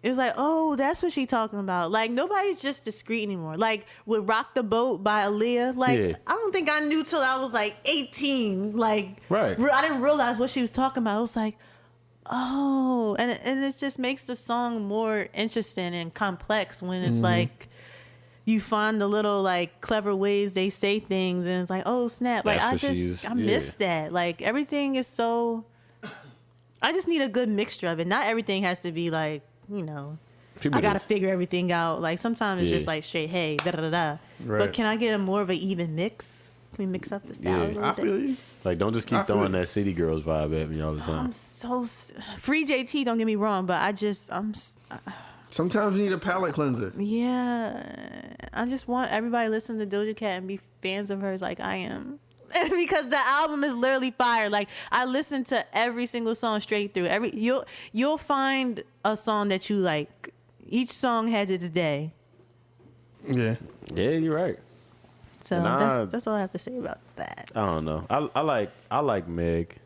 it was like, oh, that's what she talking about. Like, nobody's just discreet anymore. Like, with Rock the Boat by Aaliyah, like, Yeah. I don't think I knew till I was like 18. Like, Right. I didn't realize what she was talking about. I was like, oh, and it just makes the song more interesting and complex when it's like you find the little like clever ways they say things, and it's like, oh snap! Like That's what she is, I miss that. Like everything is so. I just need a good mixture of it. Not everything has to be like, you know. People I gotta just- figure everything out. Like sometimes it's Yeah. just like straight, hey, da da da da. Right. But can I get a more of an even mix? Can we mix up the salad? Yeah. a little I bit? feel you. Like, don't just I keep feel throwing it. that City Girls vibe at me all the time. I'm so free JT. Don't get me wrong, but Sometimes you need a palate cleanser. yeah. I just want everybody to listen to Doja Cat and be fans of hers like I am. Because the album is literally fire. Like I listen to every single song straight through. You'll find a song that you like. Each song has its day. Yeah. Yeah, you're right. So that's all I have to say about that. I don't know. I like Meg.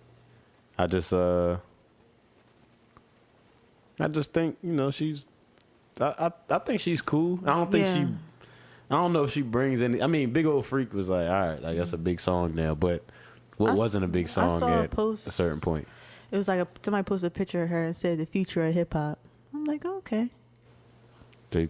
I just think, you know, she's. I think she's cool. I don't think she. I don't know if she brings any. I mean, Big Old Freak was like, all right, like that's a big song now, but what wasn't a big song at a certain point? It was like somebody posted a picture of her and said the future of hip hop. I'm like, oh, okay. I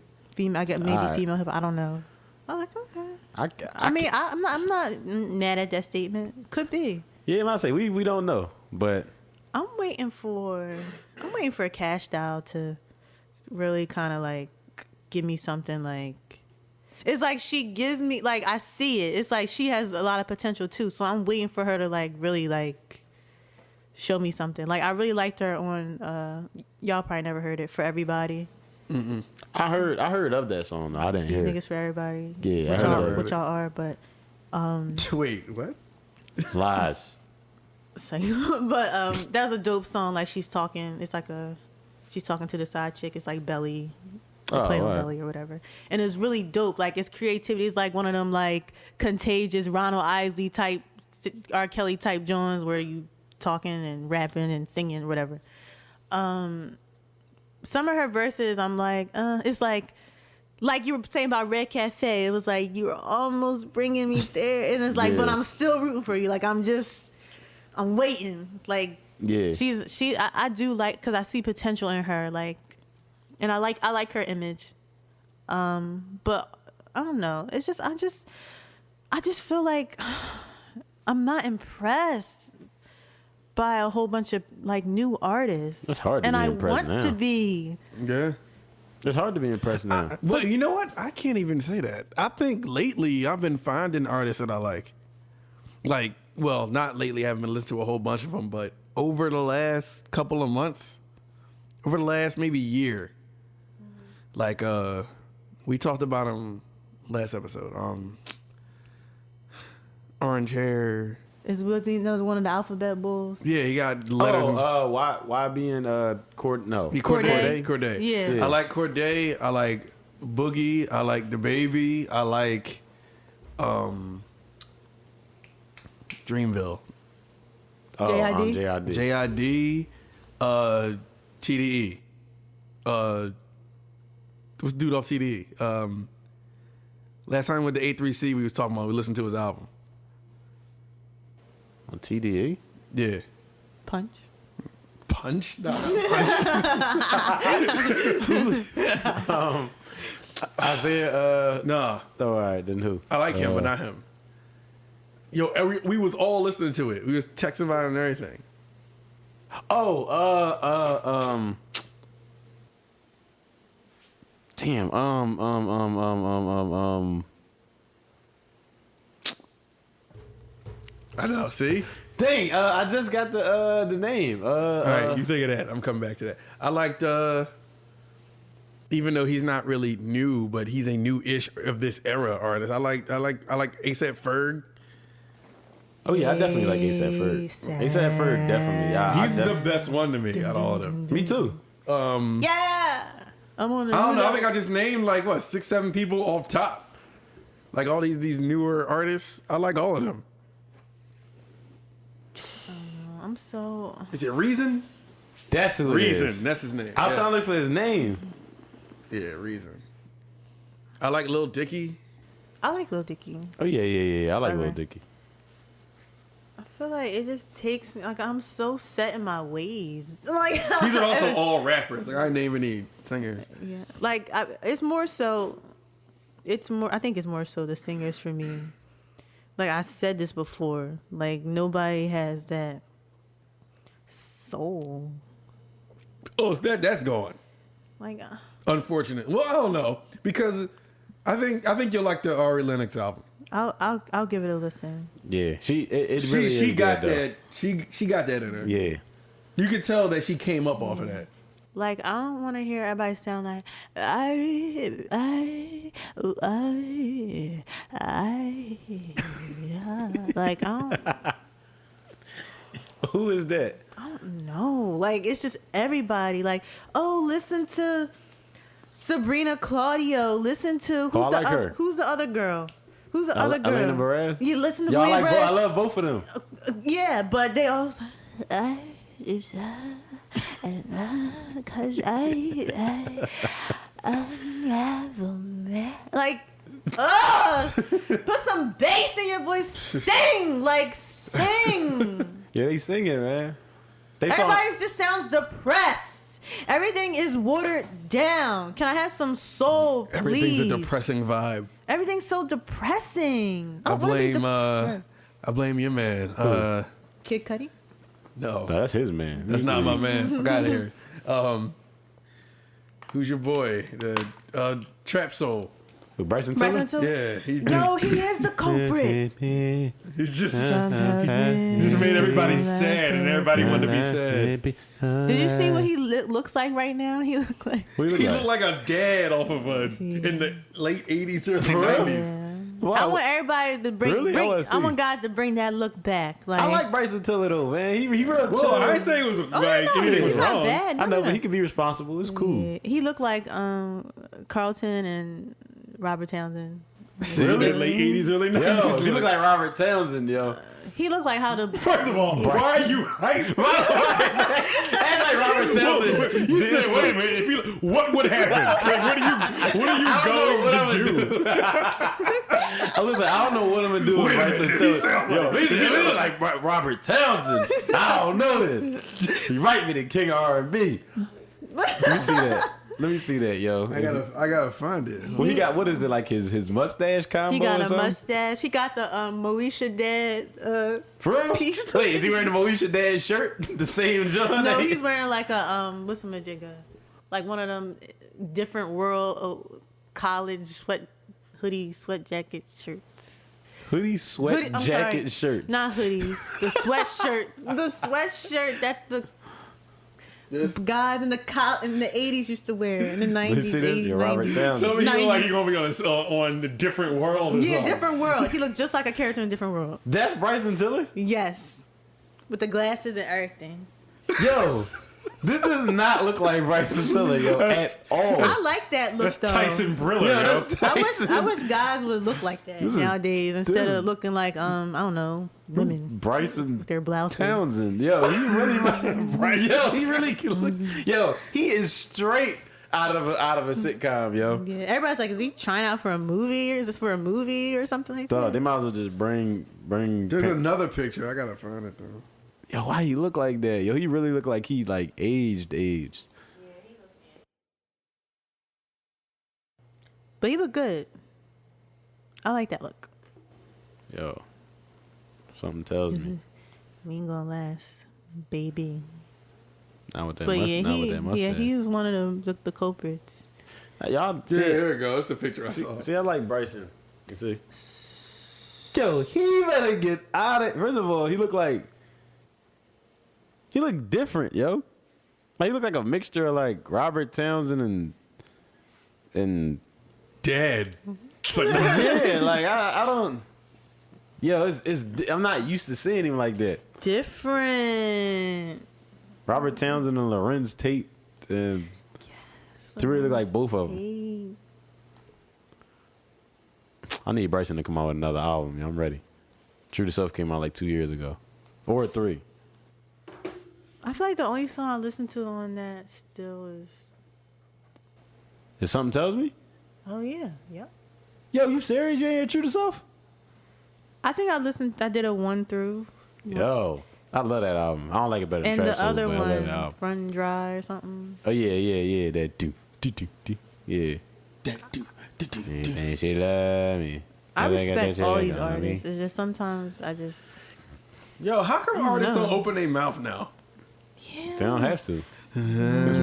get maybe female hip hop. I don't know. I'm like, okay. I mean, I'm not mad at that statement. Could be. Yeah, I might say we don't know, but I'm waiting for Cash Doll to really kind of like give me something like. It's like she gives me, like, I see it. It's like she has a lot of potential, too. So I'm waiting for her to, like, really, like, show me something. Like, I really liked her on, y'all probably never heard it, For Everybody. Mm-mm. I heard of that song. I didn't hear it. These niggas For Everybody. Yeah, I heard what y'all are, but. Wait, what? Lies. So, but that's a dope song. Like, she's talking. It's like she's talking to the side chick. It's like Belly. Play on Belly or whatever, and it's really dope. Like, it's creativity. It's like one of them like contagious Ronald Isley type, R. Kelly type Jones where you talking and rapping and singing whatever. Some of her verses, I'm like, it's like you were saying about Red Cafe. It was like you were almost bringing me there, and it's like, but I'm still rooting for you. Like, I'm waiting. Like, I do like, because I see potential in her. Like. And I like her image, but I don't know. It's just I just feel like I'm not impressed by a whole bunch of like new artists. It's hard to be impressed now. And I want to be. Yeah, it's hard to be impressed now. Well, you know what? I can't even say that. I think lately I've been finding artists that I like. Like, well, not lately. I haven't been listening to a whole bunch of them, but over the last couple of months, over the last maybe year. Like, we talked about him last episode. Orange hair. Was he another one of the Alphabet Bulls? Yeah, he got letters. Why being Corday. Yeah. I like Corday. I like Boogie. I like The Baby. I like Dreamville. JID. TDE. What's the dude off TDE? Last time with the A3C, we was talking about. We listened to his album on TDE. Yeah. Punch. No, Isaiah. Nah. All right, then who? I like him, but not him. Yo, we was all listening to it. We was texting about it and everything. Damn. I know. See. Dang. I just got the name. All right, you think of that. I'm coming back to that. I liked. Even though he's not really new, but he's a new-ish of this era artist. I like A$AP Ferg. Oh yeah, I definitely like A$AP Ferg. A$AP Ferg definitely. He's the best one to me out of all of them. Me too. Yeah. I don't know. I think I just named like 6-7 people off top. Like all these newer artists. I like all of them. I'm so. Is it Reason? That's who Reason. It is. That's his name. I was trying to look for his name. Yeah, Reason. I like Lil Dicky. I like Lil Dicky. Oh yeah. I like Lil Dicky. I feel like it just takes like I'm so set in my ways. Like these are also all rappers. Like I ain't name any singers. Yeah, like it's more so. I think it's more so the singers for me. Like I said this before. Like nobody has that soul. Oh, that's gone. Like. Unfortunate. Well, I don't know because I think you'll like the Ari Lennox album. I'll give it a listen. Yeah, she got that. She got that in her. Yeah, you could tell that she came up off of that. Like I don't want to hear everybody sound like like I don't. Who is that? I don't know. Like it's just everybody. Like listen to Sabrina Claudio. Listen to who's the other girl? Who's the other girl? Elena Perez. You listen to Y'all Elena like Perez? I love both of them. Yeah, but they all cause I unravel me. Like, put some bass in your voice. Sing, like sing. Yeah, they singing, man. Everybody just sounds depressed. Everything is watered down. Can I have some soul, please? Everything's a depressing vibe. Everything's so depressing. I blame your man. Kid Cudi? No, that's his man. that's not my man. Fuck out of here. Who's your boy? The Trap Soul. Who, Bryson Tiller? Yeah, he is the culprit. He's just made everybody sad, and everybody wanted to be sad. Did you see what he looks like right now? He looked like He looked like a dad off of in the late 80s, early 90s. Wow. I want everybody to bring I want guys to bring that look back. Like, I like Bryson Tiller though, man. He real chill. Well, I ain't saying it was anything was he's wrong. not bad. I know, but he could be responsible. It's cool. Yeah. He looked like Carlton and Robert Townsend. Really? Late 80s, early 90s? Yo, he look like Robert Townsend, yo. He looked like how the First of all, why are you hyped? Ain't like Robert Townsend. You said, wait a minute. What would happen? Like, what are you going to do? I don't know what I'm gonna do with Bryson Tiller. Yo, he look like Robert Townsend. I don't know this. He might be the king of R&B. Let me see that, yo. I gotta find it. Well, he got, what is it, like his mustache combo? He got or a something? mustache. He got the Moesha Dad For real? piece. Wait, is he wearing the Moesha Dad shirt? The same John? No, he's wearing like a what's a majigga? Like one of them different world college hoodie sweat jacket shirts. Hoodie sweat jacket shirts. Not hoodies. The sweatshirt. The sweatshirt that the guys in the 80s used to wear, in the 90s, 80s, You're Robert 90s. Townsend. So you look like you're gonna be on the different world. Yeah, different world. He looked just like a character in a different world. That's Bryson Tiller? Yes, with the glasses and everything. Yo, this does not look like Bryson Tiller, yo, at all. I like that look That's though. Tyson Briller, yo. That's Tyson. I wish guys would look like that nowadays instead of looking like I don't know, women Bryson with their blouses. Townsend, yo, he really yo, he really can look, yo, he is straight out of a sitcom, yo. Yeah, everybody's like, is he trying out for a movie, or is this for a movie or something like that? They might as well just bring. There's another picture. I gotta find it though. Yo, why he look like that? Yo, he really look like he like aged. Yeah, he looked but he looked good. I like that look. Yo, something tells me. We ain't gonna last, baby. Not with that, But mustache. yeah, he was one of the culprits. Y'all see, There we go. That's the picture I saw. see, I like Bryson. You see? Yo, he better get out of. First of all, he look different, yo. Like, he look like a mixture of like Robert Townsend and Dead. It's like, yeah, like I don't. Yo, it's I'm not used to seeing him like that. Different. Robert Townsend and Lorenz Tate, and to really look like both of them. I need Bryson to come out with another album. I'm ready. True to Self came out like 2 years ago, or 3. I feel like the only song I listen to on that still is. If something tells me. Oh yeah, yep. Yo, you serious? You ain't hear True to Self? I think I did a 1 through. Yo, I love that album. I don't like it better than And Trash the other Soul, but I love that one, album. Run Dry or something. Oh yeah. That do. Yeah. That dude. And she love me. I respect all these Me. artists. It's just sometimes I just. Yo, how come artists don't open their mouth now? Yeah. They don't have to. It's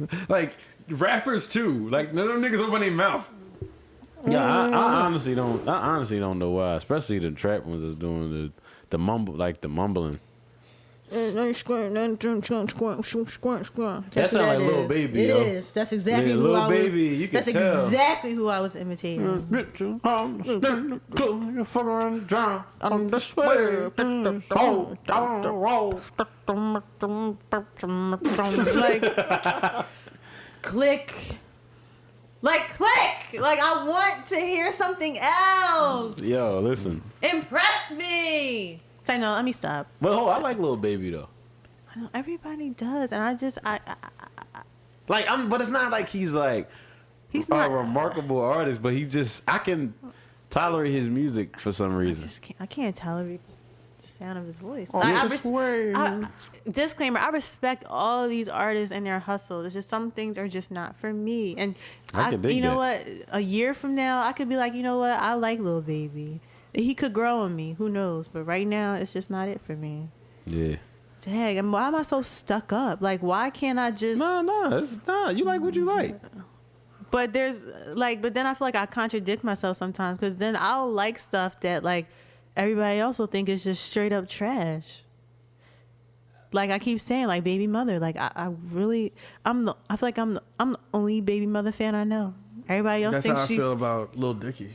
weird. Like rappers too. Like none of them niggas open their mouth. Yeah, I honestly don't. I honestly don't know why. Especially the trap ones is doing the mumble, like the mumbling. That sound like Lil Baby, It yo. is. That's exactly Yeah, who Lil I was. Baby, you can That's tell. exactly who I was imitating. You fuck around and drown. I'm the swear. Like, click. Like, click. Like, I want to hear something else. Yo, listen. Impress me. So, no, let me stop. But I like Lil Baby though. I know everybody does, and But it's not like he's like he's a not remarkable artist, but I can tolerate his music for some reason. I can't tolerate the sound of his voice. Disclaimer: I respect all these artists and their hustle. It's just some things are just not for me. And you know what? A year from now, I could be like, you know what? I like Lil Baby. He could grow on me. Who knows? But right now, it's just not it for me. Yeah. Dang, and why am I so stuck up? Like, why can't I just... No, it's not. You like what you like. But but then I feel like I contradict myself sometimes, because then I'll like stuff that, like, everybody else will think is just straight up trash. Like, I keep saying, like, Baby Mother. Like, I feel like I'm the only Baby Mother fan I know. Everybody else thinks she's... That's how I feel about Lil Dicky.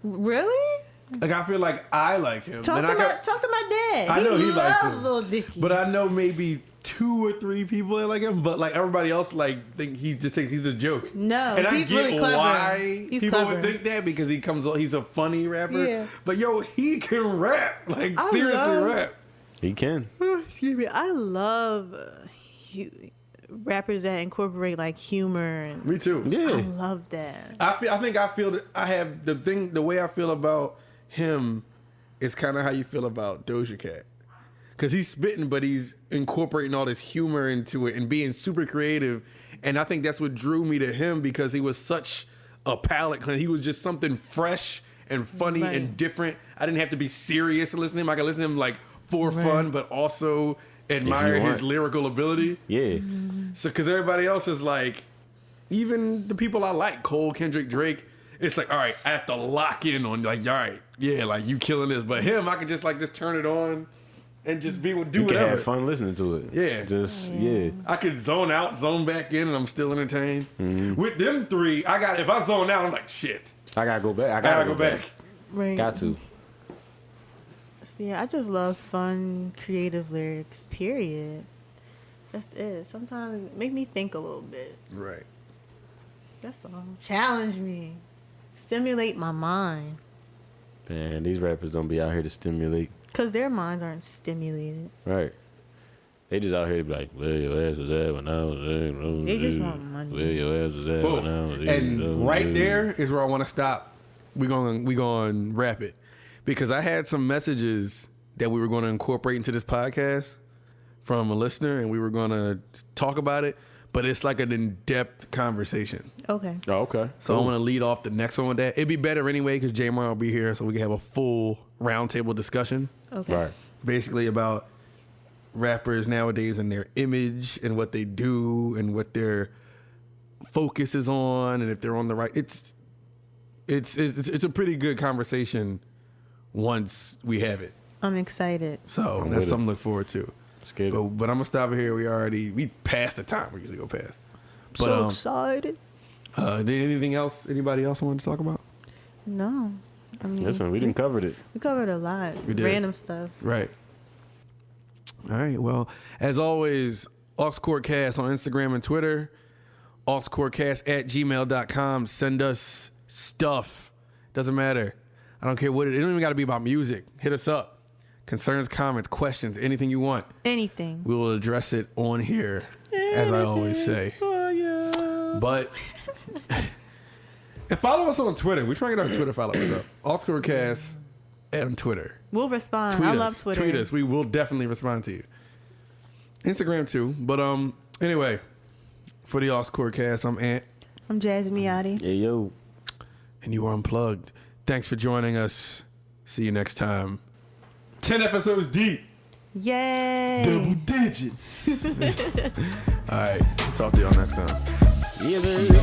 Really? Like, I feel like I like him. Talk to my dad. I know he likes loves him. Lil Dicky. But I know maybe 2 or 3 people that like him. But like everybody else, like think he just thinks he's a joke. No, and he's I get really clever. why He's people clever. would think that, because he's a funny rapper. Yeah. But yo, he can rap. Like seriously rap. He can. Excuse me. I love rappers that incorporate like humor. And Me too. Yeah. I love that. I feel that I have the way I feel about him is kind of how you feel about Doja Cat. Because he's spitting, but he's incorporating all this humor into it and being super creative. And I think that's what drew me to him, because he was such a palette. He was just something fresh and funny and different. I didn't have to be serious to listen to him. I could listen to him like for fun, but also admire his lyrical ability. Yeah. So, because everybody else is like, even the people I like, Cole, Kendrick, Drake, it's like, all right, I have to lock in on, like, all right, yeah, like, you killing this. But him, I could just turn it on and just do You can whatever. have fun listening to it. Yeah. I could zone out, zone back in, and I'm still entertained. Mm-hmm. With them 3, if I zone out, I'm like, shit. I gotta go back. I gotta go back. Right. Got to. Yeah, I just love fun, creative lyrics, period. That's it. Sometimes it make me think a little bit. Right. That's all. Challenge me. Stimulate my mind. Man, these rappers don't be out here to stimulate. Because their minds aren't stimulated. Right. They just out here to be like, where your ass was at when I was there. They just want money. Where your ass was at when I was there. And right there is where I want to stop. We gonna wrap it, because I had some messages that we were going to incorporate into this podcast from a listener, and we were going to talk about it. But it's like an in-depth conversation. Okay. Oh, okay. So I want to lead off the next one with that. It'd be better anyway, because Jaymar will be here, so we can have a full roundtable discussion. Okay. Right. Basically about rappers nowadays and their image and what they do and what their focus is on, and if they're on the right. It's a pretty good conversation once we have it. I'm excited. So that's something to look forward to. But I'm gonna stop it here. We passed the time we usually go past. But, so excited. Did anybody else wanted to talk about? No. I mean, Listen, we didn't cover it. We covered a lot. We did. Random stuff. Right. All right. Well, as always, Aux Cord Cast on Instagram and Twitter. AuxCordcast@gmail.com. Send us stuff. Doesn't matter. I don't care what it don't even got to be about music. Hit us up. Concerns, comments, questions, anything you want. Anything. We will address it on here, as I always say. But and follow us on Twitter. We're trying to get our Twitter followers up. Aux Cord Cast on Twitter. We'll respond. Tweet I us. love Twitter. Tweet us. We will definitely respond to you. Instagram too. But anyway, for the Aux Cord Cast, I'm Ant. I'm Jazzy Miotti. Hey, yo. And you are unplugged. Thanks for joining us. See you next time. 10 episodes deep. Yay. Double digits. All right. Talk to y'all next time. Yeah, baby.